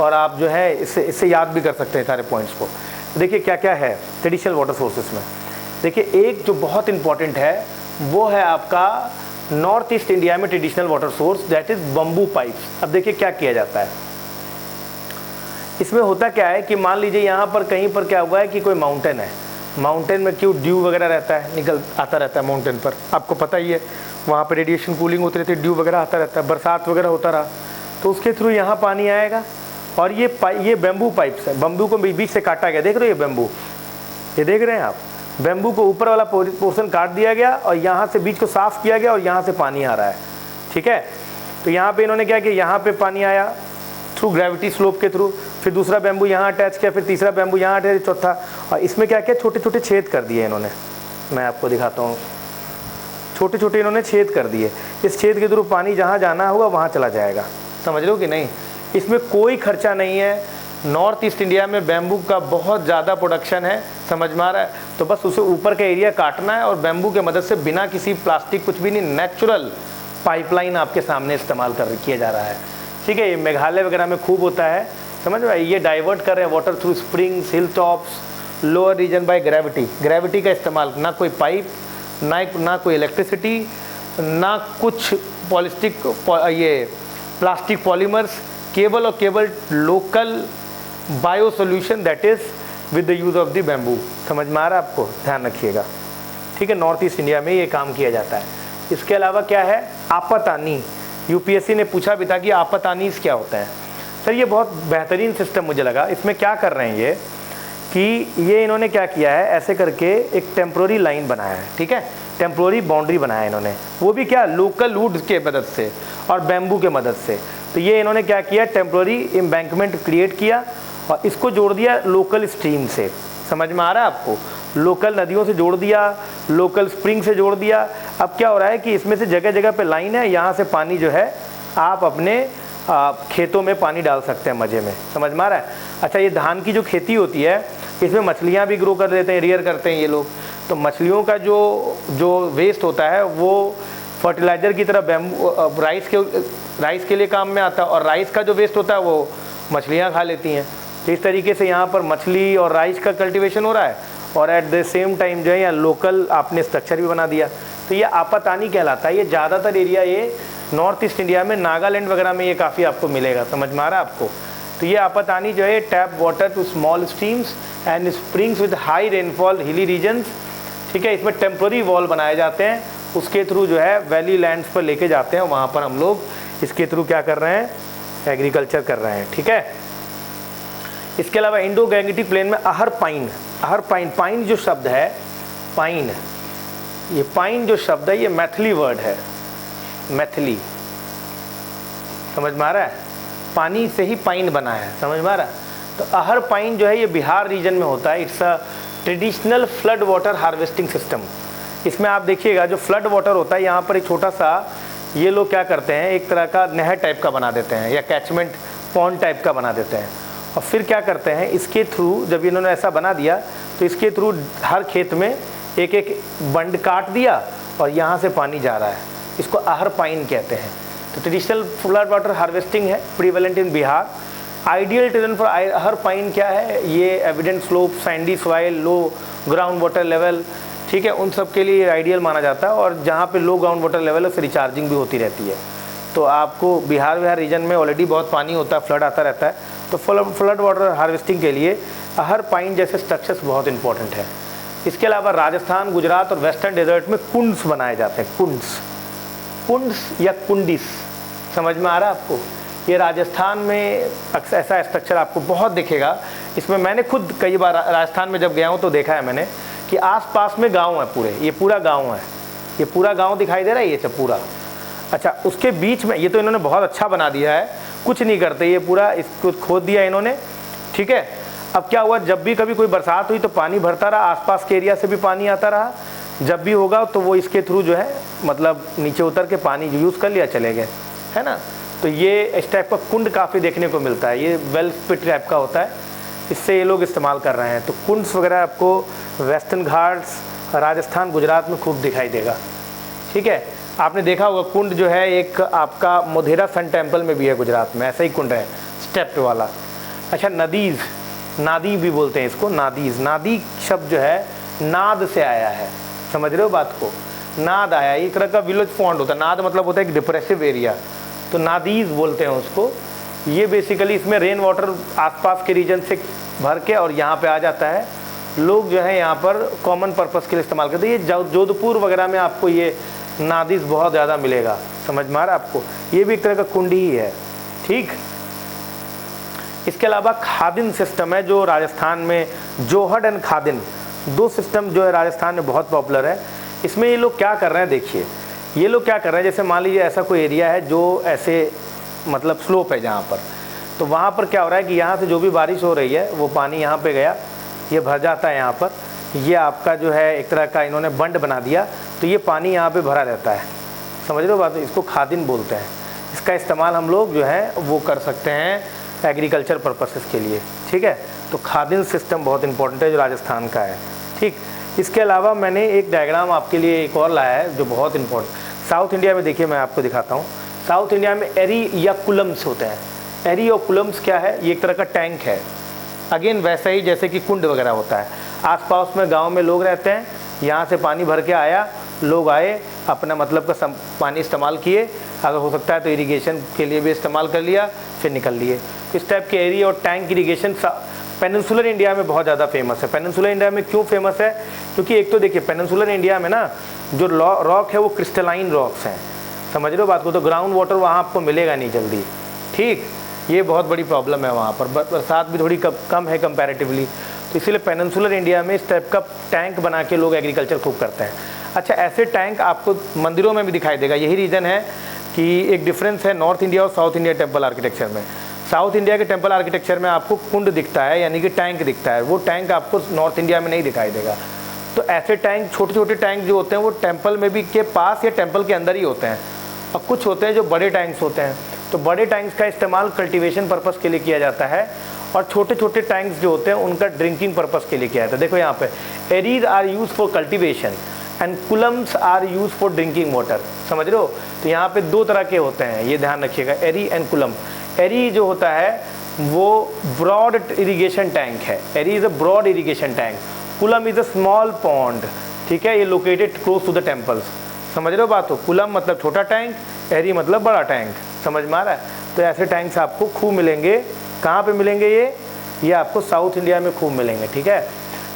और आप जो है इससे याद भी कर सकते हैं सारे पॉइंट्स को। देखिए क्या क्या है ट्रेडिशनल वाटर सोर्सेज में। देखिए एक जो बहुत इंपॉर्टेंट है वो है आपका नॉर्थ ईस्ट इंडिया में traditional water source, that is bamboo pipes. अब देखिए क्या किया जाता है इसमें। होता क्या है कि मान लीजिए यहाँ पर कहीं पर क्या हुआ है कि कोई माउंटेन है, माउंटेन में क्यों ड्यू वगैरह रहता है, आता रहता है माउंटेन पर, आपको पता ही है, वहाँ पर रेडिएशन कूलिंग होती रहती है, ड्यू वगैरह आता रहता है, बरसात वगैरह होता रहा, तो उसके थ्रू यहाँ पानी आएगा। और ये बेम्बू पाइप्स है, बम्बू को बीच से काटा गया, देख रहे हो ये बेम्बू, ये देख रहे हैं आप, बेम्बू को ऊपर वाला पोर्शन काट दिया गया और यहाँ से बीच को साफ़ किया गया और यहाँ से पानी आ रहा है, ठीक है। तो यहाँ पे इन्होंने क्या किया, यहाँ पे पानी आया थ्रू ग्रेविटी स्लोप के थ्रू, फिर दूसरा बेम्बू यहाँ अटैच किया, फिर तीसरा बेम्बू यहाँ अटैच, चौथा, और इसमें क्या किया, छोटे छोटे छेद कर दिए इन्होंने। मैं आपको दिखाता हूँ, छोटे छोटे इन्होंने छेद कर दिए। इस छेद के थ्रू पानी जहाँ जाना होगा वहाँ चला जाएगा। समझ लो कि नहीं, इसमें कोई खर्चा नहीं है। नॉर्थ ईस्ट इंडिया में बेम्बू का बहुत ज़्यादा प्रोडक्शन है, समझ में आ रहा है। तो बस उसे ऊपर का एरिया काटना है और बेम्बू के मदद से बिना किसी प्लास्टिक कुछ भी नहीं, नेचुरल पाइपलाइन आपके सामने इस्तेमाल किया जा रहा है, ठीक है। ये मेघालय वगैरह में खूब होता है, समझ में। ये डाइवर्ट कर रहे हैं water through springs, hill tops, lower region by gravity का इस्तेमाल, ना कोई पाइप, ना कोई इलेक्ट्रिसिटी, ना कुछ ये प्लास्टिक पॉलीमर्स, केवल और केवल local bio solution, that is with the use of the bamboo. समझ में आ रहा है आपको, ध्यान रखिएगा, ठीक है। नॉर्थ ईस्ट इंडिया में ये काम किया जाता है। इसके अलावा क्या है, आपतानी। यूपीएससी ने पूछा भी था कि आपतानीस क्या होता है। सर ये बहुत बेहतरीन सिस्टम मुझे लगा। इसमें क्या कर रहे हैं ये कि ये इन्होंने क्या किया है, ऐसे करके एक टेम्प्रोरी लाइन बनाया है, ठीक है, टेम्प्रोरी बाउंड्री बनाया है इन्होंने, वो भी क्या, लोकल वुड के मदद से और बैम्बू के मदद से। तो ये इन्होंने क्या किया, टेम्प्रोरी एम्बैंकमेंट क्रिएट किया और इसको जोड़ दिया लोकल स्ट्रीम से। समझ में आ रहा है आपको, लोकल नदियों से जोड़ दिया, लोकल स्प्रिंग से जोड़ दिया। अब क्या हो रहा है कि इसमें से जगह जगह पे लाइन है, यहाँ से पानी जो है आप अपने खेतों में पानी डाल सकते हैं मज़े में। समझ में आ रहा है। अच्छा, ये धान की जो खेती होती है इसमें मछलियाँ भी ग्रो कर देते हैं, रियर करते हैं ये लोग। तो मछलियों का जो वेस्ट होता है वो फर्टिलाइज़र की तरह राइस के लिए काम में आता है, और राइस का जो वेस्ट होता है वो मछलियाँ खा लेती हैं। तो इस तरीके से यहाँ पर मछली और राइस का कल्टीवेशन हो रहा है और एट द सेम टाइम जो है यहाँ लोकल आपने स्ट्रक्चर भी बना दिया। तो ये आपतानी कहलाता है। ये ज़्यादातर एरिया ये नॉर्थ ईस्ट इंडिया में, नागालैंड वगैरह में ये काफ़ी आपको मिलेगा। समझ में आ रहा है आपको। तो ये आपतानी जो है tap water to small streams and springs with high rainfall hilly regions, ठीक है। इसमें टेम्प्रेरी वॉल बनाए जाते हैं, उसके थ्रू जो है वैली लैंड्स पर लेके जाते हैं, वहाँ पर हम लोग इसके थ्रू क्या कर रहे हैं, एग्रीकल्चर कर रहे हैं, ठीक है। इसके अलावा इंडो गैंगेटिक प्लेन में अहर पाइन, पाइन जो शब्द है, पाइन, ये पाइन जो शब्द है ये मैथिली वर्ड है, मैथिली, समझ में आ रहा है, पानी से ही पाइन बना है, समझ में आ रहा है। तो अहर पाइन जो है ये बिहार रीजन में होता है। It's a traditional flood water harvesting system. इसमें आप देखिएगा जो फ्लड वाटर होता है यहाँ पर एक छोटा सा ये लोग क्या करते हैं, एक तरह का नहर टाइप का बना देते हैं या कैचमेंट पॉन्ड टाइप का बना देते हैं, और फिर क्या करते हैं इसके थ्रू, जब इन्होंने ऐसा बना दिया तो इसके थ्रू हर खेत में एक एक बंड काट दिया और यहाँ से पानी जा रहा है, इसको अहर पाइन कहते हैं। तो ट्रेडिशनल फ्लड वाटर हार्वेस्टिंग है, prevalent in Bihar. Ideal terrain for ahar pyne क्या है, ये evident slope, sandy soil, low ground water level, ठीक है, उन सब के लिए आइडियल माना जाता है। और जहाँ पे लो ग्राउंड वाटर लेवल है उससे रिचार्जिंग भी होती रहती है। तो आपको बिहार रीजन में ऑलरेडी बहुत पानी होता है, फ्लड आता रहता है, तो फ्लड वाटर हार्वेस्टिंग के लिए अहर पाइन जैसे स्ट्रक्चर्स बहुत इंपॉर्टेंट है। इसके अलावा राजस्थान, गुजरात और वेस्टर्न डेजर्ट में कुंड्स बनाए जाते हैं, कुंड्स या कुंडिस, समझ में आ रहा है आपको। ये राजस्थान में अक्सर ऐसा स्ट्रक्चर आपको बहुत दिखेगा। इसमें मैंने खुद कई बार राजस्थान में जब गया हूँ तो देखा है मैंने कि आसपास में गांव है पूरे, ये पूरा गांव है, ये पूरा गांव दिखाई दे रहा है, ये सब पूरा। अच्छा, उसके बीच में ये तो इन्होंने बहुत अच्छा बना दिया है, कुछ नहीं करते, ये पूरा इसको खोद दिया इन्होंने, ठीक है। अब क्या हुआ, जब भी कभी कोई बरसात हुई तो पानी भरता रहा, आसपास के एरिया से भी पानी आता रहा, जब भी होगा तो वो इसके थ्रू जो है मतलब नीचे उतर के पानी यूज़ कर लिया, चले गए, है ना। तो ये इस टाइप का कुंड काफ़ी देखने को मिलता है, ये वेल पिट टाइप का होता है, इससे ये लोग इस्तेमाल कर रहे हैं। तो कुंड्स वगैरह आपको वेस्टर्न घाट्स, राजस्थान, गुजरात में खूब दिखाई देगा, ठीक है। आपने देखा होगा कुंड जो है एक आपका मोधेरा सन टेम्पल में भी है गुजरात में, ऐसा ही कुंड है स्टेप्ड वाला। अच्छा, नदीज़, नादी भी बोलते हैं इसको, नादीज़, नादी शब्द जो है नाद से आया है, समझ रहे हो बात को, नाद आया, एक तरह का विलेज पॉन्ड होता है, नाद मतलब होता है एक डिप्रेसिव एरिया, तो नादीज़ बोलते हैं उसको। ये बेसिकली इसमें रेन वाटर आसपास के रीजन से भर के और यहाँ पे आ जाता है, लोग जो है यहाँ पर कॉमन पर्पस के लिए इस्तेमाल करते हैं। ये जोधपुर वगैरह में आपको ये नादीज़ बहुत ज़्यादा मिलेगा, समझ में आ रहा है आपको, ये भी एक तरह का कुंड ही है, ठीक। इसके अलावा खादिन सिस्टम है जो राजस्थान में, जोहड़ एंड खादिन, दो सिस्टम जो है राजस्थान में बहुत पॉपुलर है। इसमें ये लोग क्या कर रहे हैं, देखिए ये लोग क्या कर रहे हैं, जैसे मान लीजिए ऐसा कोई एरिया है जो ऐसे मतलब स्लोप है जहाँ पर, तो वहाँ पर क्या हो रहा है कि यहाँ से जो भी बारिश हो रही है वो पानी यहाँ पे गया, ये भर जाता है यहाँ पर, ये आपका जो है एक तरह का इन्होंने बंड बना दिया, तो ये पानी यहाँ पे भरा रहता है, समझ रहे हो बात, इसको खादिन बोलते हैं। इसका इस्तेमाल हम लोग जो है वो कर सकते हैं एग्रीकल्चर पर्पसेस के लिए, ठीक है। तो खादिन सिस्टम बहुत इंपॉर्टेंट है जो राजस्थान का है, ठीक। इसके अलावा मैंने एक डायग्राम आपके लिए एक और लाया है जो बहुत इंपॉर्टेंट, साउथ इंडिया में देखिए मैं आपको दिखाता हूँ। साउथ इंडिया में एरी या कुलम्स होते हैं। एरी और कुलम्स क्या है, ये एक तरह का टैंक है, अगेन वैसा ही जैसे कि कुंड वगैरह होता है। आसपास में गांव में लोग रहते हैं, यहाँ से पानी भर के आया, लोग आए अपना मतलब का पानी इस्तेमाल किए, अगर हो सकता है तो इरिगेशन के लिए भी इस्तेमाल कर लिया, फिर निकल लिए। इस टाइप के एरिया और टैंक इरिगेशन पेनिनसुलर इंडिया में बहुत ज़्यादा फेमस है। पेनिनसुलर इंडिया में क्यों फेमस है, क्योंकि एक तो देखिए पेनिनसुलर इंडिया में ना जो रॉक है वो क्रिस्टलाइन रॉक्स हैं, समझ रहे हो बात को, तो ग्राउंड वाटर वहाँ आपको मिलेगा नहीं जल्दी, ठीक। ये बहुत बड़ी प्रॉब्लम है वहाँ पर, बरसात भी थोड़ी कम है कंपैरेटिवली, तो इसीलिए पेनिनसुलर इंडिया में इस टाइप का टैंक बना के लोग एग्रीकल्चर खूब करते हैं। अच्छा, ऐसे टैंक आपको मंदिरों में भी दिखाई देगा, यही रीज़न है कि एक डिफरेंस है नॉर्थ इंडिया और साउथ इंडिया टेम्पल आर्किटेक्चर में। साउथ इंडिया के टेम्पल आर्किटेक्चर में आपको कुंड दिखता है, यानी कि टैंक दिखता है, वो टैंक आपको नॉर्थ इंडिया में नहीं दिखाई देगा। तो ऐसे टैंक, छोटे छोटे टैंक जो होते हैं वो टेम्पल में भी के पास या टेम्पल के अंदर ही होते हैं, और कुछ होते हैं जो बड़े टैंक्स होते हैं। तो बड़े टैंक्स का इस्तेमाल कल्टीवेशन पर्पस के लिए किया जाता है, और छोटे छोटे टैंक्स जो होते हैं उनका ड्रिंकिंग पर्पस के लिए किया जाता है। देखो यहाँ पे areas are use for cultivation and कुलम्स are use for drinking water, समझ रहे हो। तो यहाँ पे दो तरह के होते हैं, ये ध्यान रखिएगा, एरी एंड कुलम। एरी जो होता है वो ब्रॉड इरिगेशन टैंक है, eri is a broad irrigation tank, kulam is a small pond, ठीक है, ये located close to the temples, समझ रहे हो बात हो। कुलम मतलब छोटा टैंक, एरी मतलब बड़ा टैंक, समझ में आ रहा है। तो ऐसे टैंक्स आपको खूब मिलेंगे कहाँ पे मिलेंगे ये आपको साउथ इंडिया में खूब मिलेंगे, ठीक है।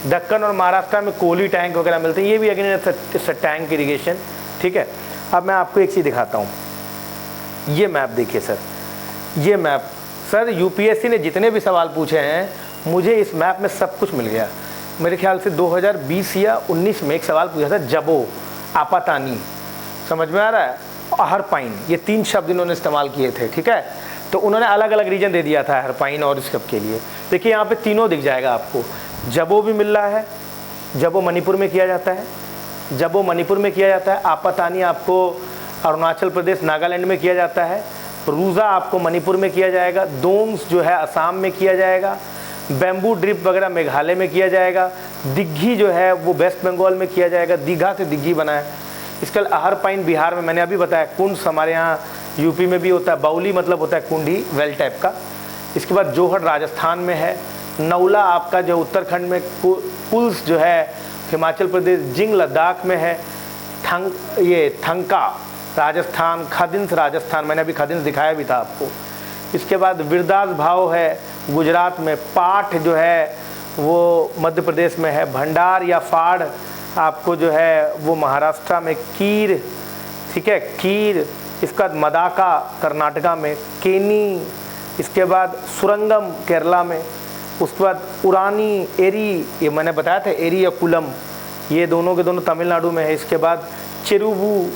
दक्कन और महाराष्ट्र में कोहली टैंक वगैरह मिलते हैं, ये भी अगेन टैंक इरिगेशन, ठीक है। अब मैं आपको एक चीज़ दिखाता हूँ, ये मैप देखिए सर, ये मैप सर यूपीएससी ने जितने भी सवाल पूछे हैं मुझे इस मैप में सब कुछ मिल गया। मेरे ख्याल से 2020 या 19 में एक सवाल पूछा था, जबो, आपातानी, समझ में आ रहा है, अहरपाइन, ये 3 शब्द इन्होंने इस्तेमाल किए थे, ठीक है। तो उन्होंने अलग अलग रीजन दे दिया था अहरपाइन और इस सब के लिए। देखिए यहाँ पे तीनों दिख जाएगा आपको, जबो भी मिल रहा है, जबो मणिपुर में किया जाता है, जबो मणिपुर में किया जाता है, आपातानी आपको अरुणाचल प्रदेश नागालैंड में किया जाता है, रूजा आपको मणिपुर में किया जाएगा, दोंग्स जो है असम में किया जाएगा, बैम्बू ड्रिप वगैरह मेघालय में किया जाएगा, दिग्घी जो है वो वेस्ट बंगाल में किया जाएगा, दीघा से दिग्घी बना है। इसके अहरपाइन बिहार में, मैंने अभी बताया, कुंड हमारे यहाँ यूपी में भी होता है, बाउली मतलब होता है कुंडी, वेल टाइप का। इसके बाद जोहर राजस्थान में है, नौला आपका जो उत्तराखंड में, पुल्स जो है हिमाचल प्रदेश, जिंग लद्दाख में है, थंका राजस्थान, खादिंस राजस्थान, मैंने अभी खादिंस दिखाया भी था आपको। इसके बाद विरदास भाव है गुजरात में, पाठ जो है वो मध्य प्रदेश में है, भंडार या फाड़ आपको जो है वो महाराष्ट्र में, कीर, ठीक है, कीर। इसके बाद मदाका कर्नाटका में, केनी, इसके बाद सुरंगम केरला में, उसके बाद उरानी, एरी, ये मैंने बताया था, एरी या कुलम, ये दोनों के दोनों तमिलनाडु में है। इसके बाद चिरुबू,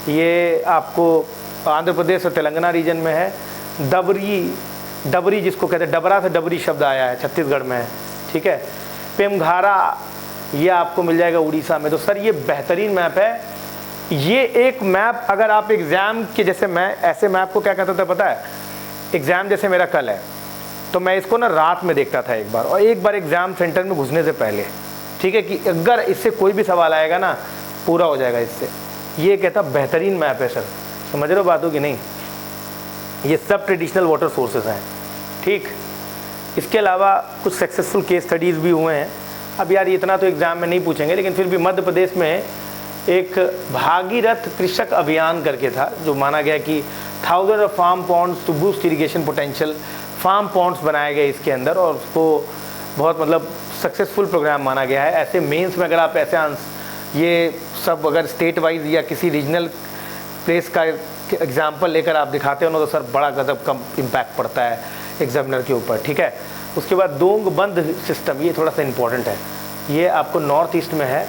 ये आपको आंध्र प्रदेश और तेलंगाना रीजन में है। डबरी जिसको कहते हैं, डबरा से डबरी शब्द आया है, छत्तीसगढ़ में है, ठीक है। पेमघारा ये आपको मिल जाएगा उड़ीसा में। तो सर ये बेहतरीन मैप है। ये एक मैप अगर आप एग्ज़ाम के, जैसे मैं ऐसे मैप को क्या कहता था पता है, एग्ज़ाम जैसे मेरा कल है तो मैं इसको ना रात में देखता था एक बार, और एक बार एग्ज़ाम सेंटर में घुसने से पहले, ठीक है, कि अगर इससे कोई भी सवाल आएगा ना पूरा हो जाएगा इससे। ये कहता बेहतरीन मैप है सर, समझ रहे हो बातों की नहीं। ये सब ट्रेडिशनल वाटर सोर्सेज हैं, ठीक। इसके अलावा कुछ सक्सेसफुल केस स्टडीज़ भी हुए हैं। अब यार इतना तो एग्ज़ाम में नहीं पूछेंगे, लेकिन फिर भी मध्य प्रदेश में एक भागीरथ कृषक अभियान करके था, जो माना गया कि 1000 of farm ponds to boost irrigation potential, farm ponds बनाए गए इसके अंदर, और उसको बहुत मतलब सक्सेसफुल प्रोग्राम माना गया है। ऐसे मेंस में अगर आप ऐसे ये सब अगर स्टेट वाइज या किसी रीजनल प्लेस का एग्जाम्पल लेकर आप दिखाते हो ना, तो सर बड़ा गजब कम इम्पैक्ट पड़ता है एग्जामिनर के ऊपर, ठीक है। उसके बाद दोंग बंद सिस्टम, ये थोड़ा सा इम्पॉर्टेंट है, ये आपको नॉर्थ ईस्ट में है।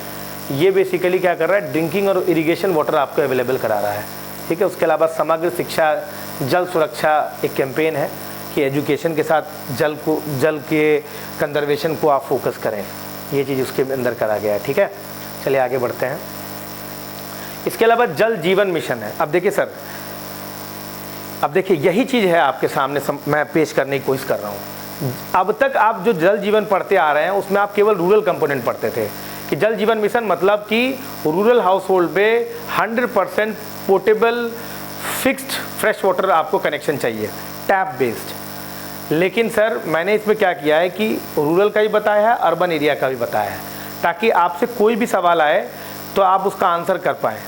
ये बेसिकली क्या कर रहा है, ड्रिंकिंग और इरिगेशन वाटर आपको अवेलेबल करा रहा है, ठीक है। उसके अलावा समग्र शिक्षा, जल सुरक्षा एक कैंपेन है कि एजुकेशन के साथ जल के कंजर्वेशन को आप फोकस करें, ये चीज़ उसके अंदर करा गया है, ठीक है। चलिए आगे बढ़ते हैं। इसके अलावा जल जीवन मिशन है। अब देखिए सर, अब देखिए यही चीज़ है आपके सामने मैं पेश करने की कोशिश कर रहा हूँ। अब तक आप जो जल जीवन पढ़ते आ रहे हैं उसमें आप केवल रूरल कंपोनेंट पढ़ते थे, कि जल जीवन मिशन मतलब कि रूरल हाउस होल्ड पे 100% पोर्टेबल फिक्स्ड फ्रेश वाटर आपको कनेक्शन चाहिए, टैप बेस्ड। लेकिन सर मैंने इसमें क्या किया है कि रूरल का भी बताया है, अर्बन एरिया का भी बताया है, ताकि आपसे कोई भी सवाल आए तो आप उसका आंसर कर पाएँ।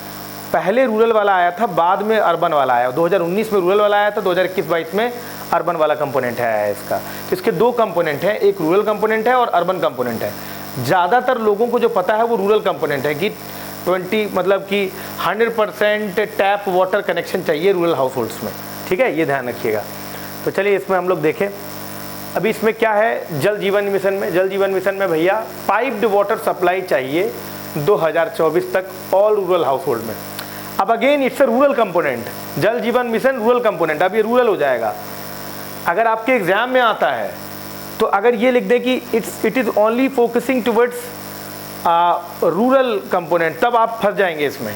पहले रूरल वाला आया था, बाद में अर्बन वाला आया। 2019 में रूरल वाला आया था, 2021-22 में अर्बन वाला कंपोनेंट है इसका। तो इसके 2 कंपोनेंट हैं, एक रूरल कंपोनेंट है और अर्बन कंपोनेंट है। ज़्यादातर लोगों को जो पता है वो रूरल कंपोनेंट है कि 100% टैप वाटर कनेक्शन चाहिए रूरल हाउस होल्ड्स में, ठीक है, ये ध्यान रखिएगा। तो चलिए इसमें हम लोग देखें अभी इसमें क्या है। जल जीवन मिशन में, जल जीवन मिशन में भैया पाइप्ड वाटर सप्लाई चाहिए 2024 तक ऑल रूरल हाउस होल्ड में। अब again it's a rural component, जल जीवन मिशन रूरल कंपोनेंट, अब ये रूरल हो जाएगा। अगर आपके एग्जाम में आता है तो अगर ये लिख दें कि it is only focusing towards rural component, तब आप फंस जाएंगे इसमें,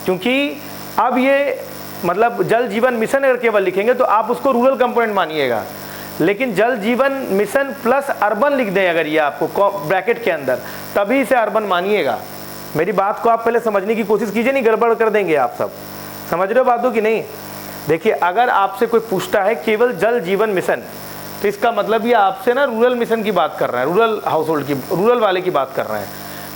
क्योंकि अब ये मतलब जल जीवन मिशन अगर केवल लिखेंगे तो आप उसको रूरल कंपोनेंट मानिएगा, लेकिन जल जीवन मिशन प्लस अर्बन लिख दें अगर ये आपको ब्रैकेट के अंदर, तभी इसे अर्बन मानिएगा। मेरी बात को आप पहले समझने की कोशिश कीजिए, नहीं गड़बड़ कर देंगे आप सब। समझ रहे हो बातों की नहीं। देखिए अगर आपसे कोई पूछता है केवल जल जीवन मिशन, तो इसका मतलब ये आपसे ना रूरल मिशन की बात कर रहे हैं, रूरल हाउस होल्ड की, रूरल वाले की बात कर रहे हैं।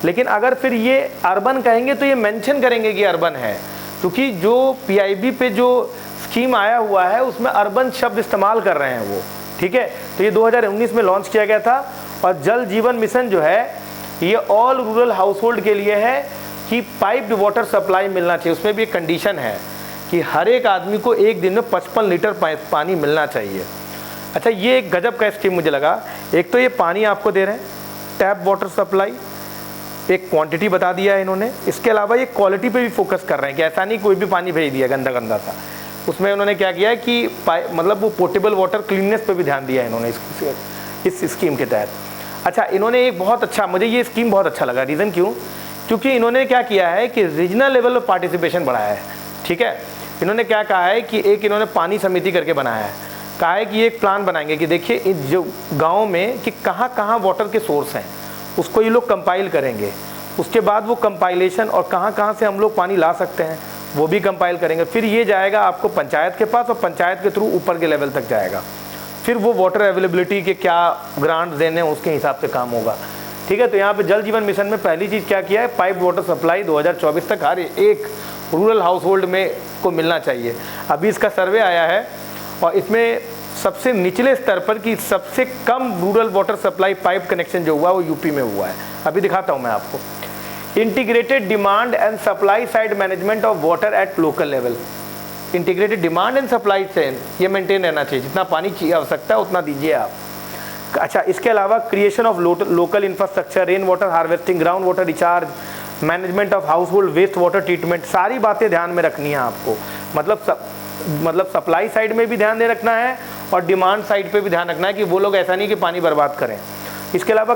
लेकिन अगर फिर ये अर्बन कहेंगे तो ये मेंशन करेंगे कि अर्बन है, क्योंकि जो पीआईबी पे जो स्कीम आया हुआ है उसमें अर्बन शब्द इस्तेमाल कर रहे हैं वो, ठीक है। तो ये 2019 में लॉन्च किया गया था। और जल जीवन मिशन जो है ये ऑल रूरल हाउस होल्ड के लिए है कि पाइप्ड वाटर सप्लाई मिलना चाहिए। उसमें भी एक कंडीशन है कि हर एक आदमी को एक दिन में 55 लीटर पानी मिलना चाहिए। अच्छा, ये एक गजब का स्कीम मुझे लगा। एक तो ये पानी आपको दे रहे हैं, टैप वाटर सप्लाई, एक क्वांटिटी बता दिया है इन्होंने। इसके अलावा ये क्वालिटी पे भी फोकस कर रहे हैं कि ऐसा नहीं कोई भी पानी भेज दिया गंदा गंदा सा। उसमें उन्होंने क्या किया है कि मतलब वो पोर्टेबल वाटर क्लीननेस पे भी ध्यान दिया है इन्होंने इस स्कीम के तहत। अच्छा, इन्होंने एक बहुत अच्छा, मुझे ये स्कीम बहुत अच्छा लगा। रीज़न क्यों? क्योंकि इन्होंने क्या किया है कि रीजनल लेवल पर पार्टिसिपेशन बढ़ाया है। ठीक है, इन्होंने क्या कहा है कि एक इन्होंने पानी समिति करके बनाया है। कहा है कि ये एक प्लान बनाएंगे कि देखिए इस जो गाँव में कि कहाँ कहाँ वाटर के सोर्स हैं उसको ये लोग कंपाइल करेंगे। उसके बाद वो कंपाइलेशन और कहाँ कहाँ से हम लोग पानी ला सकते हैं वो भी कंपाइल करेंगे। फिर ये जाएगा आपको पंचायत के पास और पंचायत के थ्रू ऊपर के लेवल तक जाएगा। फिर वो वाटर अवेलेबिलिटी के क्या ग्रांट देने हैं उसके हिसाब से काम होगा। ठीक है, तो यहाँ पे जल जीवन मिशन में पहली चीज़ क्या किया है, पाइप वाटर सप्लाई 2024 तक हर एक रूरल हाउस होल्ड में को मिलना चाहिए। अभी इसका सर्वे आया है और इसमें सबसे निचले स्तर पर कि सबसे कम rural water supply pipe connection जो हुआ वो यूपी में हुआ है। अभी दिखाता हूँ मैं आपको। Integrated demand and supply side management of water at local level. Integrated demand and supply chain ये मेंटेन रहना चाहिए, जितना पानी चाहिए आवश्यकता उतना दीजिए आप। अच्छा, इसके अलावा creation of local infrastructure, rain water harvesting, ground water recharge, management of household waste water treatment, सारी बातें ध्यान में रखनी है आपको। मतलब सप्लाई साइड में भी ध्यान दे रखना है और डिमांड साइड पे भी ध्यान रखना है कि वो लोग ऐसा नहीं कि पानी बर्बाद करें। इसके अलावा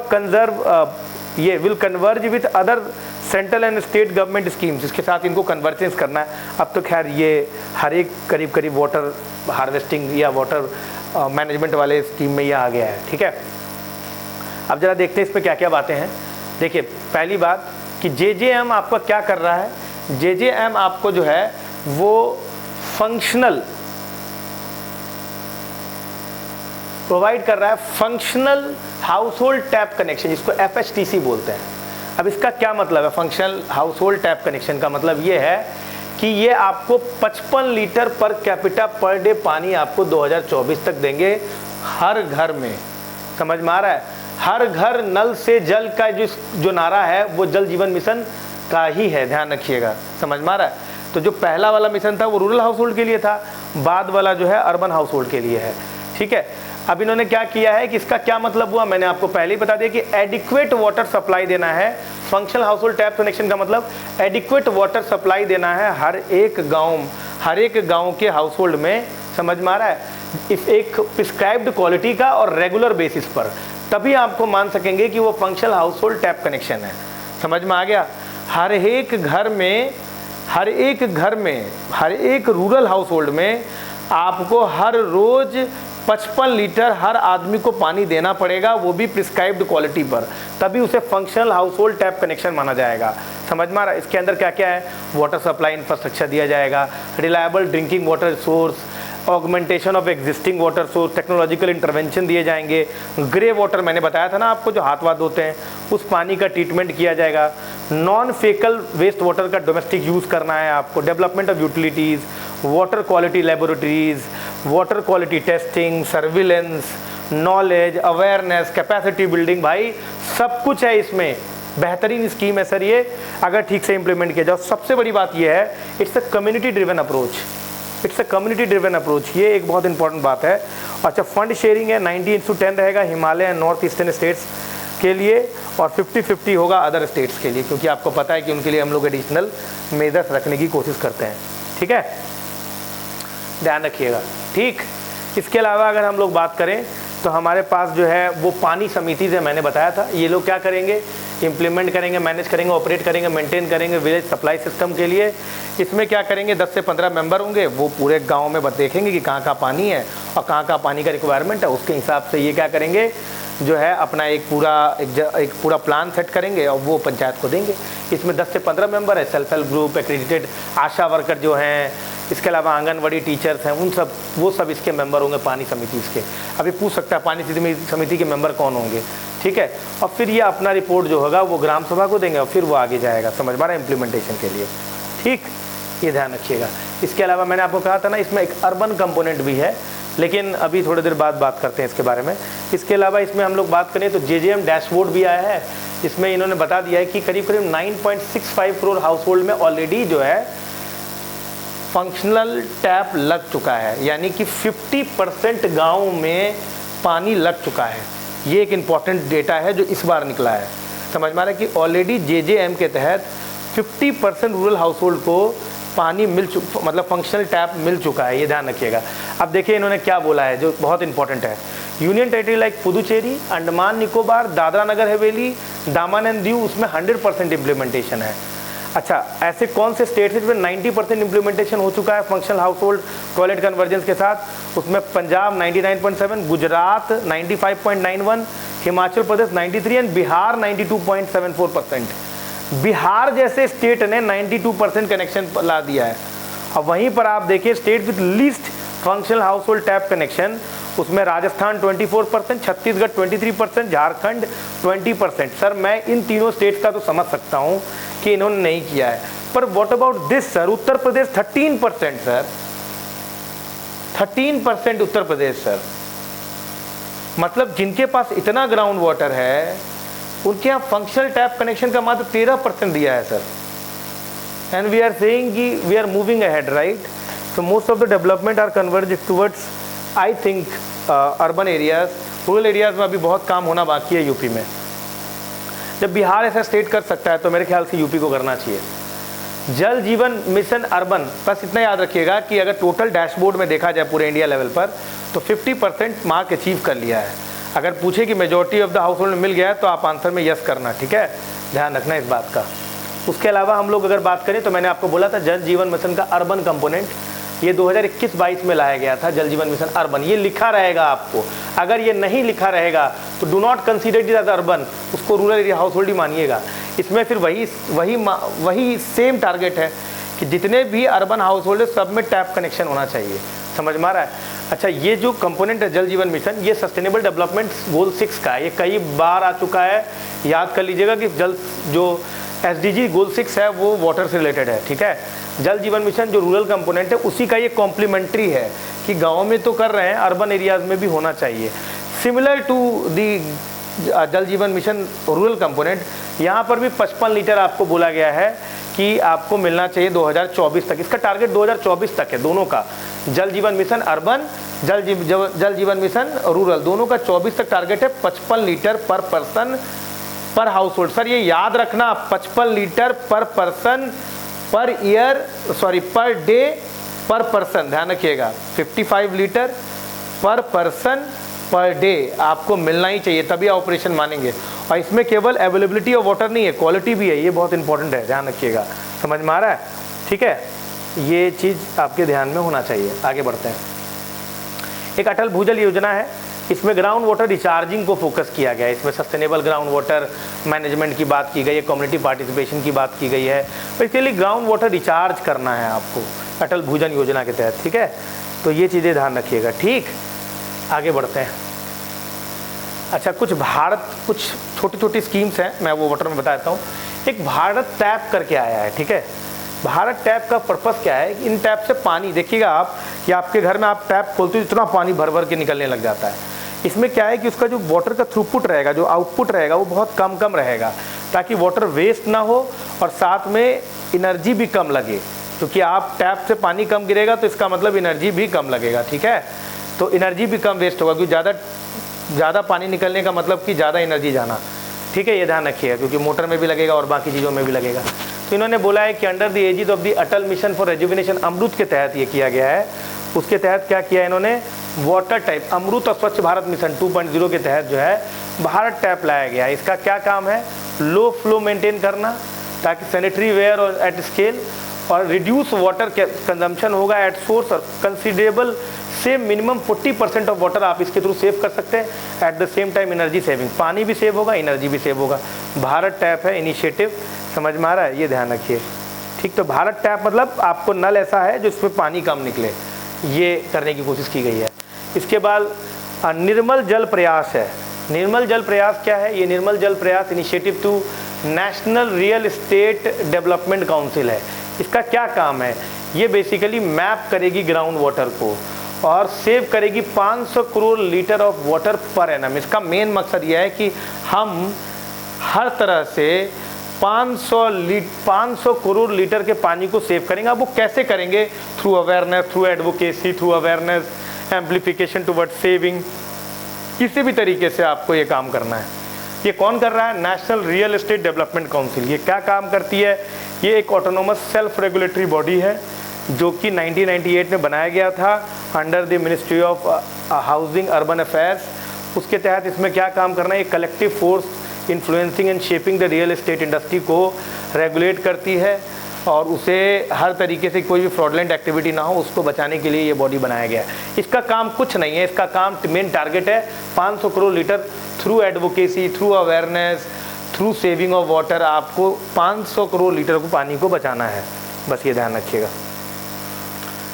ये will converge with other central and state government schemes, इसके साथ इनको कन्वर्जेंस करना है। अब तो खैर ये हर एक करीब वाटर हार्वेस्टिंग या वाटर मैनेजमेंट वाले स्कीम में ये आ गया है। ठीक है, अब जरा देखते हैं इसमें क्या क्या बातें हैं। देखिए, पहली बात कि JJM आपका क्या कर रहा है। JJM आपको जो है वो फंक्शनल प्रोवाइड कर रहा है, functional house hold tap connection, जिसको FHTC बोलते हैं। अब इसका क्या मतलब है? Functional house hold tap connection का मतलब ये है कि ये आपको 55 लीटर पर कैपिटा पर डे पानी आपको 2024 तक देंगे हर घर में। समझ में आ रहा है? हर घर नल से जल का जो नारा है वो जल जीवन मिशन का ही है, ध्यान रखिएगा। समझ में आ रहा है? तो जो पहला वाला मिशन था वो रूरल हाउस होल्ड के लिए था, बाद वाला जो है अर्बन हाउस होल्ड के लिए है। ठीक है, अब इन्होंने क्या किया है कि इसका क्या मतलब हुआ, मैंने आपको पहले ही बता दिया कि एडिक्वेट वाटर सप्लाई देना है। Functional house hold tap connection का मतलब एडिक्वेट वाटर सप्लाई देना है हर एक गांव के हाउस होल्ड में। समझ में आ रहा है? इस एक प्रिस्क्राइब्ड क्वालिटी का और रेगुलर बेसिस पर, तभी आपको मान सकेंगे कि वो functional house hold tap connection है। समझ में आ गया? हर एक रूरल हाउस होल्ड में आपको हर रोज 55 लीटर हर आदमी को पानी देना पड़ेगा, वो भी प्रिस्क्राइब्ड क्वालिटी पर, तभी उसे functional house hold tap connection माना जाएगा। समझ में आ रहा है? इसके अंदर क्या क्या है? वाटर सप्लाई इंफ्रास्ट्रक्चर दिया जाएगा, reliable drinking water source, augmentation of existing water source, technological intervention दिए जाएंगे, ग्रे वाटर मैंने बताया था ना आपको जो हाथ वाथ धोते हैं उस पानी का ट्रीटमेंट किया जाएगा, नॉन फेकल वेस्ट वाटर का डोमेस्टिक यूज़ करना है आपको, development of utilities, water quality laboratories, water quality testing, surveillance, knowledge, awareness, capacity building, भाई सब कुछ है इसमें। बेहतरीन स्कीम है सर ये, अगर ठीक से इंप्लीमेंट किया जाए। सबसे बड़ी बात ये है, it's a community driven approach, ये एक बहुत इंपॉर्टेंट बात है। अच्छा, फंड शेयरिंग है, 90:10 रहेगा Himalaya and north eastern states के लिए और 50-50 होगा अदर स्टेट्स के लिए, क्योंकि आपको पता है कि उनके लिए हम लोग एडिशनल मेजर्स रखने की कोशिश करते हैं। ठीक है, ध्यान रखिएगा। ठीक, इसके अलावा अगर हम लोग बात करें तो हमारे पास जो है वो पानी समिति से मैंने बताया था, ये लोग क्या करेंगे, इम्प्लीमेंट करेंगे, मैनेज करेंगे, ऑपरेट करेंगे, मेंटेन करेंगे विलेज सप्लाई सिस्टम के लिए। इसमें क्या करेंगे, 10 से 15 मेंबर होंगे, वो पूरे गांव में देखेंगे कि कहाँ कहाँ पानी है और कहाँ कहाँ पानी का रिक्वायरमेंट है। उसके हिसाब से ये क्या करेंगे, जो है अपना एक पूरा प्लान सेट करेंगे और वो पंचायत को देंगे। इसमें 10 से 15 मेंबर है, सेल्फ हेल्प ग्रुप, एक्रेडिटेड आशा वर्कर जो हैं, इसके अलावा आंगनवाड़ी टीचर्स हैं, वो सब इसके मेंबर होंगे पानी समिति इसके। अभी पूछ सकता है पानी समिति के मेंबर कौन होंगे, ठीक है। और फिर ये अपना रिपोर्ट जो होगा वो ग्राम सभा को देंगे और फिर वो आगे जाएगा, समझ पा रहे हैं, इम्प्लीमेंटेशन के लिए। ठीक, ये ध्यान रखिएगा। इसके अलावा मैंने आपको कहा था ना, इसमें एक अर्बन कंपोनेंट भी है, लेकिन अभी थोड़ी देर बाद बात करते हैं इसके बारे में। इसके अलावा इसमें हम लोग बात करें तो JJM डैशबोर्ड भी आया है। इसमें इन्होंने बता दिया है कि करीब करीब 9.65 करोड़ हाउस होल्ड में ऑलरेडी जो है फंक्शनल टैप लग चुका है, यानी कि 50% गाँव में पानी लग चुका है। ये एक इम्पॉर्टेंट डेटा है जो इस बार निकला है। समझ में आ रहा है कि ऑलरेडी JJM के तहत 50% रूरल हाउस होल्ड को पानी मतलब फंक्शनल टैप मिल चुका है, ये ध्यान रखिएगा। अब देखिए इन्होंने क्या बोला है जो बहुत इंपॉर्टेंट है। Union territory like Puducherry, Andaman Nicobar, Dadra Nagar Haveli, Daman and Diu, उसमें 100% इम्प्लीमेंटेशन है। अच्छा, ऐसे कौन से स्टेट है जिसमें 90% इम्प्लीमेंटेशन हो चुका है functional house hold toilet convergence के साथ? उसमें पंजाब 99.7, गुजरात 95.91, हिमाचल प्रदेश 93 एंड बिहार 92.74%। बिहार जैसे स्टेट ने 92% कनेक्शन ला दिया है। अब वहीं पर आप देखिए state with least functional house hold tap connection, उसमें राजस्थान 24%, छत्तीसगढ़ 23%, झारखंड 20%। सर मैं इन तीनों स्टेट का तो समझ सकता हूं कि इन्होंने नहीं किया है, पर what about this sir? Uttar Pradesh 13% sir, 13% Uttar Pradesh sir. मतलब जिनके पास इतना ग्राउंड वाटर है उनके यहाँ फंक्शनल टैप कनेक्शन का मात्र 13% दिया है sir. And we are saying कि we are moving ahead, right? So most of the development are converge towards I think urban areas. Rural areas में अभी बहुत काम होना बाकी है यूपी में। जब बिहार ऐसा स्टेट कर सकता है तो मेरे ख्याल से यूपी को करना चाहिए। जल जीवन मिशन अर्बन, बस इतना याद रखिएगा कि अगर टोटल डैशबोर्ड में देखा जाए पूरे इंडिया लेवल पर तो 50% मार्क अचीव कर लिया है। अगर पूछे कि majority of the house hold में मिल गया है तो आप आंसर में यस करना, ठीक है? ध्यान रखना इस बात का। उसके अलावा हम लोग अगर बात करें तो मैंने आपको बोला था जल जीवन मिशन का अर्बन कंपोनेंट ये 2021-22 में लाया गया था। जल जीवन मिशन अर्बन ये लिखा रहेगा आपको, अगर ये नहीं लिखा रहेगा तो do not consider it as urban, उसको रूरल एरिया हाउस होल्ड ही मानिएगा। इसमें फिर वही सेम टारगेट है कि जितने भी अर्बन हाउस होल्ड है सब में टैप कनेक्शन होना चाहिए। समझ में आ रहा है? अच्छा, ये जो कंपोनेंट है जल जीवन मिशन ये सस्टेनेबल डेवलपमेंट गोल 6 का है। ये कई बार आ चुका है, याद कर लीजिएगा कि जो SDG गोल 6 है वो वाटर से रिलेटेड है, ठीक है? जल जीवन मिशन जो रूरल कंपोनेंट है उसी का ये कॉम्प्लीमेंट्री है कि गाँव में तो कर रहे हैं, अर्बन एरियाज में भी होना चाहिए। सिमिलर टू दी जल जीवन मिशन रूरल कंपोनेंट, यहाँ पर भी 55 लीटर आपको बोला गया है कि आपको मिलना चाहिए 2024 तक। इसका टारगेट 2024 तक है दोनों का, जल जीवन मिशन अर्बन, जल जीवन मिशन रूरल, दोनों का 24 तक टारगेट है। 55 लीटर पर पर्सन पर हाउस होल्ड। सर ये याद रखना, 55 लीटर पर person per year, sorry per day पर पर्सन, ध्यान रखिएगा। 55 लीटर पर पर्सन पर डे आपको मिलना ही चाहिए, तभी ऑपरेशन मानेंगे। और इसमें केवल अवेलेबिलिटी ऑफ वाटर नहीं है, क्वालिटी भी है, ये बहुत इंपॉर्टेंट है, ध्यान रखिएगा। समझ में आ रहा है? ठीक है, ये चीज़ आपके ध्यान में होना चाहिए। आगे बढ़ते हैं। एक अटल भूजल योजना है, इसमें ग्राउंड वाटर रिचार्जिंग को फोकस किया गया है। इसमें सस्टेनेबल ग्राउंड वाटर मैनेजमेंट की बात की गई है, कम्युनिटी पार्टिसिपेशन की बात की गई है। बेसिकली ग्राउंड वाटर रिचार्ज करना है आपको अटल भूजल योजना के तहत, ठीक है? तो ये चीज़ें ध्यान रखिएगा, ठीक? आगे बढ़ते हैं। अच्छा, कुछ छोटी छोटी स्कीम्स हैं, मैं वो वाटर में बताता हूँ। एक भारत टैप करके आया है, ठीक है? भारत टैप का पर्पस क्या है? इन टैप से पानी, देखिएगा आप कि आपके घर में आप टैप खोलते हो इतना पानी भर भर के निकलने लग जाता है। इसमें क्या है कि उसका जो वाटर का थ्रूपुट रहेगा, जो आउटपुट रहेगा वो बहुत कम रहेगा, ताकि वाटर वेस्ट ना हो और साथ में एनर्जी भी कम लगे। क्योंकि आप टैप से पानी कम गिरेगा तो इसका मतलब एनर्जी भी कम लगेगा, ठीक है? तो एनर्जी भी कम वेस्ट होगा, क्योंकि ज़्यादा पानी निकलने का मतलब कि ज़्यादा एनर्जी जाना, ठीक है? ये ध्यान रखिएगा, क्योंकि मोटर में भी लगेगा और बाकी चीज़ों में भी लगेगा। तो इन्होंने बोला है कि under the aegis of the Atal mission for rejuvenation, Amrut के तहत ये किया गया है। उसके तहत क्या किया इन्होंने? वाटर टैप, अमृत और स्वच्छ भारत मिशन 2.0 के तहत जो है भारत टैप लाया गया है। इसका क्या काम है? लो फ्लो मेंटेन करना, ताकि सैनिटरी वेयर और एट स्केल, और रिड्यूस वाटर कंजम्पशन होगा एट सोर्स, और कंसिडरेबल से मिनिमम 40% ऑफ वाटर आप इसके थ्रू सेव कर सकते हैं। At the same time energy saving, पानी भी सेव होगा, एनर्जी भी सेव होगा। भारत टैप है इनिशिएटिव, समझ में आ रहा है? ये ध्यान रखिए, ठीक? तो भारत टैप मतलब आपको नल ऐसा है जो इसमें पानी कम निकले, ये करने की कोशिश की गई है। इसके बाद निर्मल जल प्रयास है। निर्मल जल प्रयास क्या है? ये Nirmal Jal Prayas initiative to national real estate development council है। इसका क्या काम है? ये बेसिकली मैप करेगी ग्राउंड वाटर को और सेव करेगी 500 crore litre of water per annum. इसका मेन मकसद यह है कि हम हर तरह से 500 करोड़ लीटर के पानी को सेव करेंगे। अब वो कैसे करेंगे? Through awareness, through advocacy, through awareness, amplification toward saving. किसी भी तरीके से आपको ये काम करना है। ये कौन कर रहा है? National real estate development council. ये क्या काम करती है? ये एक ऑटोनोमस सेल्फ रेगुलेटरी बॉडी है जो कि 1998 में बनाया गया था under the ministry of housing urban affairs. उसके तहत इसमें क्या काम करना है? ये collective force influencing and shaping the real estate industry को रेगुलेट करती है और उसे हर तरीके से कोई भी फ्रॉडलेंट एक्टिविटी ना हो उसको बचाने के लिए ये बॉडी बनाया गया है। इसका काम कुछ नहीं है, इसका काम मेन टारगेट है 500 crore litre through advocacy, through awareness, through saving of water. आपको 500 करोड़ लीटर को पानी को बचाना है, बस ये ध्यान रखिएगा।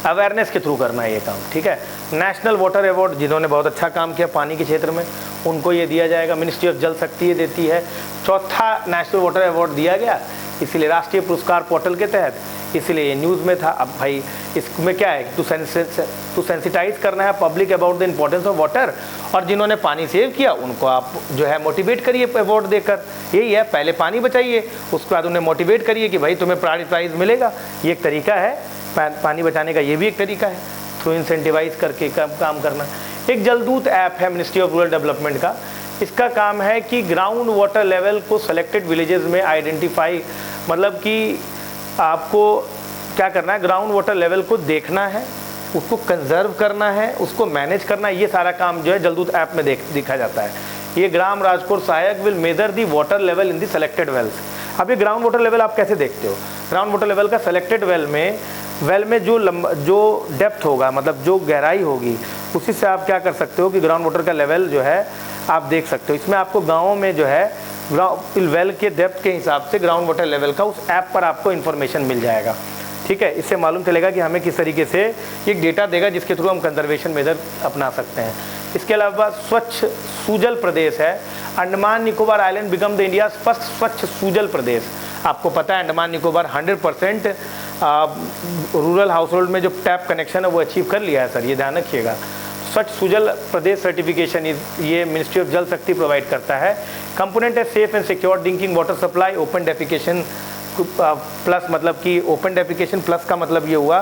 अवेयरनेस के थ्रू करना है ये काम, ठीक है। नेशनल वाटर अवार्ड जिन्होंने बहुत अच्छा काम किया पानी के क्षेत्र में उनको ये दिया जाएगा। मिनिस्ट्री ऑफ जल शक्ति ये देती है। चौथा नेशनल वाटर अवार्ड दिया गया, इसीलिए राष्ट्रीय पुरस्कार पोर्टल के तहत, इसीलिए ये न्यूज़ में था। अब भाई इसमें क्या है, टू सेंसिटाइज करना है public about the importance of water, और जिन्होंने पानी सेव किया उनको आप जो है मोटिवेट करिए अवार्ड देकर। यही है, पहले पानी बचाइए, उसके बाद उन्हें मोटिवेट करिए कि भाई तुम्हें प्राइज़ मिलेगा। ये एक तरीका है पानी बचाने का, ये भी एक तरीका है थ्रू इंसेंटिवाइज करके काम करना। एक जलदूत ऐप है मिनिस्ट्री ऑफ रूरल डेवलपमेंट का। इसका काम है कि ग्राउंड वाटर लेवल को सेलेक्टेड विलेजेस में आइडेंटिफाई, मतलब कि आपको क्या करना है, ग्राउंड वाटर लेवल को देखना है, उसको कंजर्व करना है, उसको मैनेज करना है। ये सारा काम जो है जलदूत ऐप में देखा जाता है। ये ग्राम राजकोर सहायक will measure the water level in the selected wells. अब ये ग्राउंड वाटर लेवल आप कैसे देखते हो? ग्राउंड वाटर लेवल का सेलेक्टेड वेल में जो डेप्थ होगा, मतलब जो गहराई होगी, उसी से आप क्या कर सकते हो कि ग्राउंड वाटर का लेवल जो है आप देख सकते हो। इसमें आपको गाँव में जो है वेल के डेप्थ के हिसाब से ग्राउंड वाटर लेवल का उस ऐप पर आपको इन्फॉर्मेशन मिल जाएगा, ठीक है। इससे मालूम चलेगा कि हमें किस तरीके से एक डेटा देगा जिसके थ्रू हम कंजर्वेशन मेजर अपना सकते हैं। इसके अलावा स्वच्छ सूजल प्रदेश है। Andaman Nicobar island become the India first स्वच्छ सूजल प्रदेश। आपको पता है Andaman Nicobar 100% rural house hold में जो टैप कनेक्शन है वो अचीव कर लिया है सर, ये ध्यान रखिएगा। स्वच्छ सूजल प्रदेश सर्टिफिकेशन ये मिनिस्ट्री ऑफ जल शक्ति प्रोवाइड करता है। कंपोनेंट है safe and secure drinking water supply, open defecation plus, मतलब कि ओपन डेफिकेशन प्लस का मतलब ये हुआ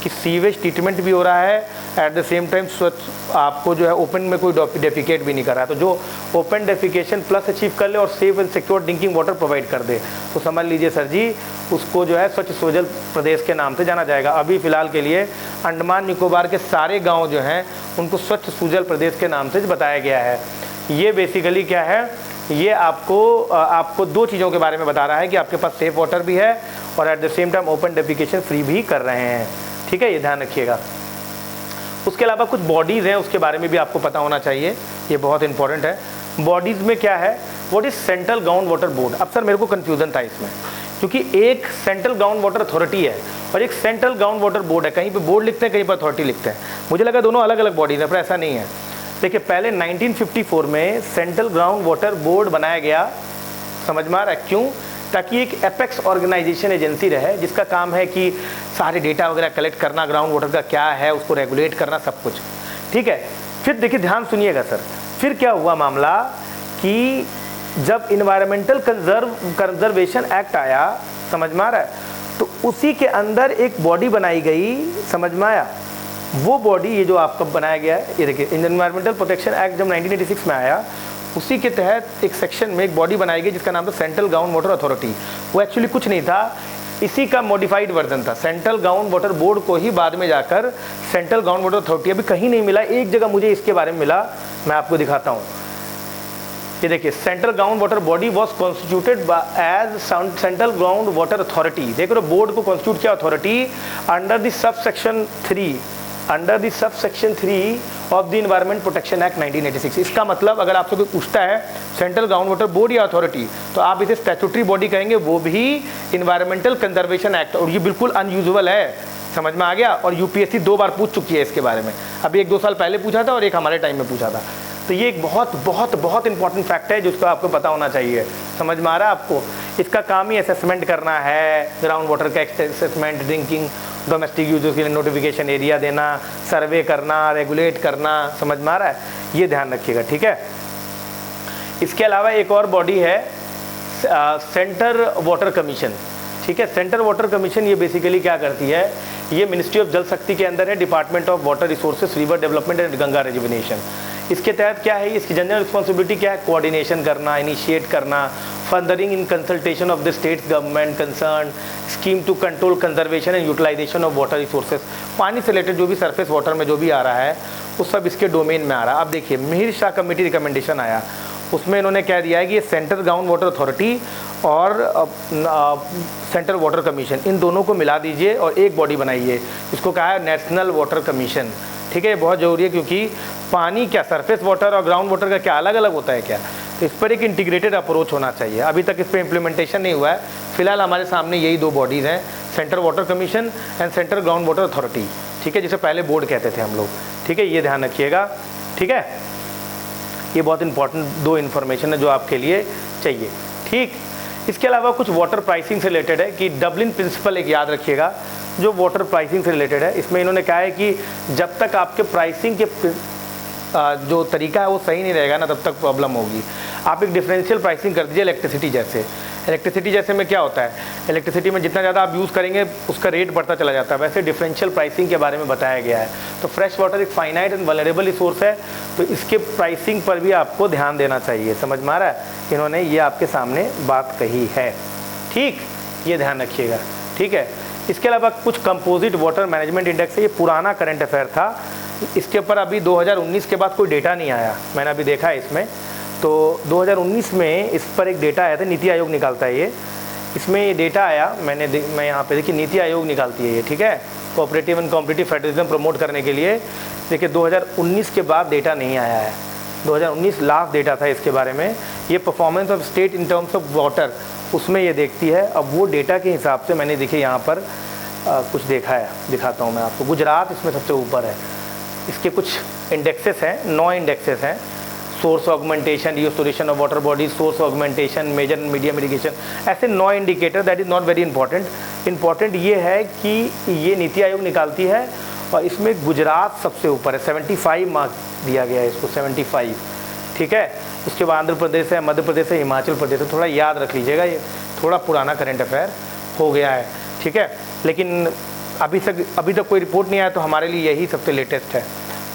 कि सीवेज ट्रीटमेंट भी हो रहा है, एट द सेम टाइम स्वच्छ आपको जो है ओपन में कोई डेफिकेट भी नहीं कर रहा है। तो जो ओपन डेफिकेशन प्लस अचीव कर ले और safe and secure drinking water provide कर दे तो समझ लीजिए सर जी उसको जो है स्वच्छ सूजल प्रदेश के नाम से जाना जाएगा। अभी फ़िलहाल के लिए अंडमान निकोबार के सारे गाँव जो हैं उनको स्वच्छ सूजल प्रदेश के नाम से बताया गया है। ये बेसिकली क्या है, ये आपको दो चीज़ों के बारे में बता रहा है कि आपके पास सेफ वाटर भी है और at the same time open defecation free भी कर रहे हैं, ठीक है, ये ध्यान रखिएगा। उसके अलावा कुछ बॉडीज़ हैं उसके बारे में भी आपको पता होना चाहिए, ये बहुत इंपॉर्टेंट है। बॉडीज़ में क्या है, what is central ground water board. अब सर मेरे को कन्फ्यूज़न था इसमें, क्योंकि एक सेंट्रल ग्राउंड वाटर अथॉरिटी है और एक सेंट्रल ग्राउंड वाटर बोर्ड है। कहीं पे बोर्ड लिखते हैं, कहीं पर अथॉरिटी लिखते हैं। मुझे लगा दोनों अलग अलग बॉडीज़ हैं, पर ऐसा नहीं है। देखिए पहले 1954 में सेंट्रल ग्राउंड वाटर बोर्ड बनाया गया, समझ में आ रहा है क्यों? ताकि एक एपेक्स ऑर्गेनाइजेशन एजेंसी रहे जिसका काम है कि सारे डेटा वगैरह कलेक्ट करना, ग्राउंड वाटर का क्या है उसको रेगुलेट करना, सब कुछ, ठीक है। फिर देखिए ध्यान सुनिएगा सर, फिर क्या हुआ मामला कि जब इन्वायरमेंटल कंजर्वेशन एक्ट आया, समझ में आ रहा है, तो उसी के अंदर एक बॉडी बनाई गई, समझ में आया। वो बॉडी ये जो आपका बनाया गया है, ये देखिए इन्वायरमेंटल प्रोटेक्शन एक्ट जब 1986 में आया उसी के तहत एक सेक्शन में एक बॉडी बनाई गई जिसका नाम था सेंट्रल ग्राउंड वाटर अथॉरिटी। वो एक्चुअली कुछ नहीं था, इसी का मॉडिफाइड वर्जन था। सेंट्रल ग्राउंड वाटर बोर्ड को ही बाद में जाकर सेंट्रल ग्राउंड वाटर अथॉरिटी, अभी कहीं नहीं मिला, एक जगह मुझे इसके बारे में मिला, मैं आपको दिखाता हूँ। ये देखिए central ground water body was constituted as central ground water authority. देख रहे हो बोर्ड को कॉन्स्टिट्यूट किया authority under the sub section 3 of the environment protection act 1986। इसका मतलब अगर आपसे कोई पूछता है सेंट्रल ग्राउंड वाटर बोर्ड या अथॉरिटी तो आप इसे स्टैट्यूटरी बॉडी कहेंगे, वो भी इन्वायरमेंटल कंजर्वेशन एक्ट, और ये बिल्कुल अनयूजुअल है, समझ में आ गया। और यूपीएससी 2 बार पूछ चुकी है इसके बारे में, अभी 1-2 साल पहले पूछा था और एक हमारे टाइम में पूछा था। तो ये एक बहुत बहुत बहुत इंपॉर्टेंट फैक्ट है जिसको आपको पता होना चाहिए, समझ में आ रहा है आपको। इसका काम ही असेसमेंट करना है, ग्राउंड वाटर का असेसमेंट, ड्रिंकिंग डोमेस्टिक यूजर्स के लिए नोटिफिकेशन एरिया देना, सर्वे करना, रेगुलेट करना, समझ में आ रहा है, ये ध्यान रखिएगा, ठीक है। इसके अलावा एक और बॉडी है सेंटर वाटर कमीशन, ठीक है। सेंटर वाटर कमीशन ये बेसिकली क्या करती है, ये मिनिस्ट्री ऑफ जल शक्ति के अंदर है, department of water resources, river development and Ganga rejuvenation. इसके तहत क्या है, इसकी जनरल रिस्पॉन्सिबिलिटी क्या है, कोऑर्डिनेशन करना, इनिशिएट करना, furthering in consultation of the state government concern, scheme to control conservation and utilisation of water resources. पानी से रिलेटेड जो भी सरफेस वाटर में जो भी आ रहा है वो सब इसके डोमेन में आ रहा है। अब देखिए मिहिर शाह कमेटी रिकमेंडेशन आया, उसमें इन्होंने क्या दिया है कि ये सेंट्रल ग्राउंड वाटर अथॉरिटी और सेंट्रल वाटर कमीशन, इन दोनों को मिला दीजिए और एक बॉडी बनाइए, इसको कहा है नेशनल वाटर कमीशन, ठीक है। ये बहुत ज़रूरी है क्योंकि पानी क्या सरफेस वाटर और ग्राउंड वाटर का क्या अलग अलग होता है क्या, तो इस पर एक इंटीग्रेटेड अप्रोच होना चाहिए। अभी तक इस पर इम्प्लीमेंटेशन नहीं हुआ है, फिलहाल हमारे सामने यही दो बॉडीज़ हैं, central water commission and central ground water authority, ठीक है, जिसे पहले बोर्ड कहते थे हम लोग, ठीक है, ये ध्यान रखिएगा, ठीक है। ये बहुत इंपॉर्टेंट दो इन्फॉर्मेशन है जो आपके लिए चाहिए, ठीक। इसके अलावा कुछ वाटर प्राइसिंग से रिलेटेड है कि डबलिन प्रिंसिपल एक याद रखिएगा जो वाटर प्राइसिंग से रिलेटेड है। इसमें इन्होंने कहा है कि जब तक आपके प्राइसिंग के जो तरीका है वो सही नहीं रहेगा ना, तब तक प्रॉब्लम होगी। आप एक डिफरेंशियल प्राइसिंग कर दीजिए इलेक्ट्रिसिटी जैसे। इलेक्ट्रिसिटी जैसे में क्या होता है, इलेक्ट्रिसिटी में जितना ज़्यादा आप यूज़ करेंगे उसका रेट बढ़ता चला जाता है, वैसे डिफरेंशियल प्राइसिंग के बारे में बताया गया है। तो फ्रेश वाटर एक फाइनाइट एंड वल्नरेबल रिसोर्स है, तो इसके प्राइसिंग पर भी आपको ध्यान देना चाहिए, समझ में आ रहा है, इन्होंने ये आपके सामने बात कही है, ठीक, ये ध्यान रखिएगा, ठीक है। इसके अलावा कुछ कंपोजिट वाटर मैनेजमेंट इंडेक्स है, ये पुराना करंट अफेयर था, इसके ऊपर अभी 2019 के बाद कोई डेटा नहीं आया, मैंने अभी देखा है इसमें, तो 2019 में इस पर एक डेटा आया था, नीति आयोग निकालता है ये, इसमें ये डेटा आया, मैं यहाँ पे देखिए नीति आयोग निकालती है ये, ठीक है, cooperative and competitive federalism promote करने के लिए। देखिए 2019 के बाद डेटा नहीं आया है, 2019 लास्ट डेटा था इसके बारे में। ये performance of state in terms of water, उसमें ये देखती है। अब वो डेटा के हिसाब से मैंने देखिए यहाँ पर कुछ देखा है, दिखाता हूँ मैं आपको। गुजरात इसमें सबसे ऊपर है, इसके कुछ इंडेक्सेस हैं, 9 इंडेक्सेस हैं, source augmentation, restoration of water bodies, source augmentation, major and medium irrigation, ऐसे 9 indicator. That is not very important ये है कि ये नीति आयोग निकालती है और इसमें गुजरात सबसे ऊपर है, 75 मार्क दिया गया है इसको, 75, ठीक है। उसके बाद आंध्र प्रदेश है, मध्य प्रदेश है, हिमाचल प्रदेश है, थोड़ा याद रख लीजिएगा, ये थोड़ा पुराना करंट अफेयर हो गया है, ठीक है, लेकिन अभी तक कोई रिपोर्ट नहीं आया, तो हमारे लिए यही सबसे लेटेस्ट है,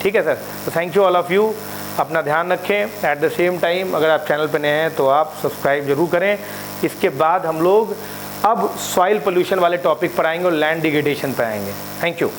ठीक है सर। तो thank you all of you, अपना ध्यान रखें। एट द सेम टाइम अगर आप चैनल पर नए हैं तो आप सब्सक्राइब जरूर करें। इसके बाद हम लोग अब सॉइल पोल्यूशन वाले टॉपिक पर आएंगे और लैंड डिग्रेडेशन पर आएंगे। Thank you.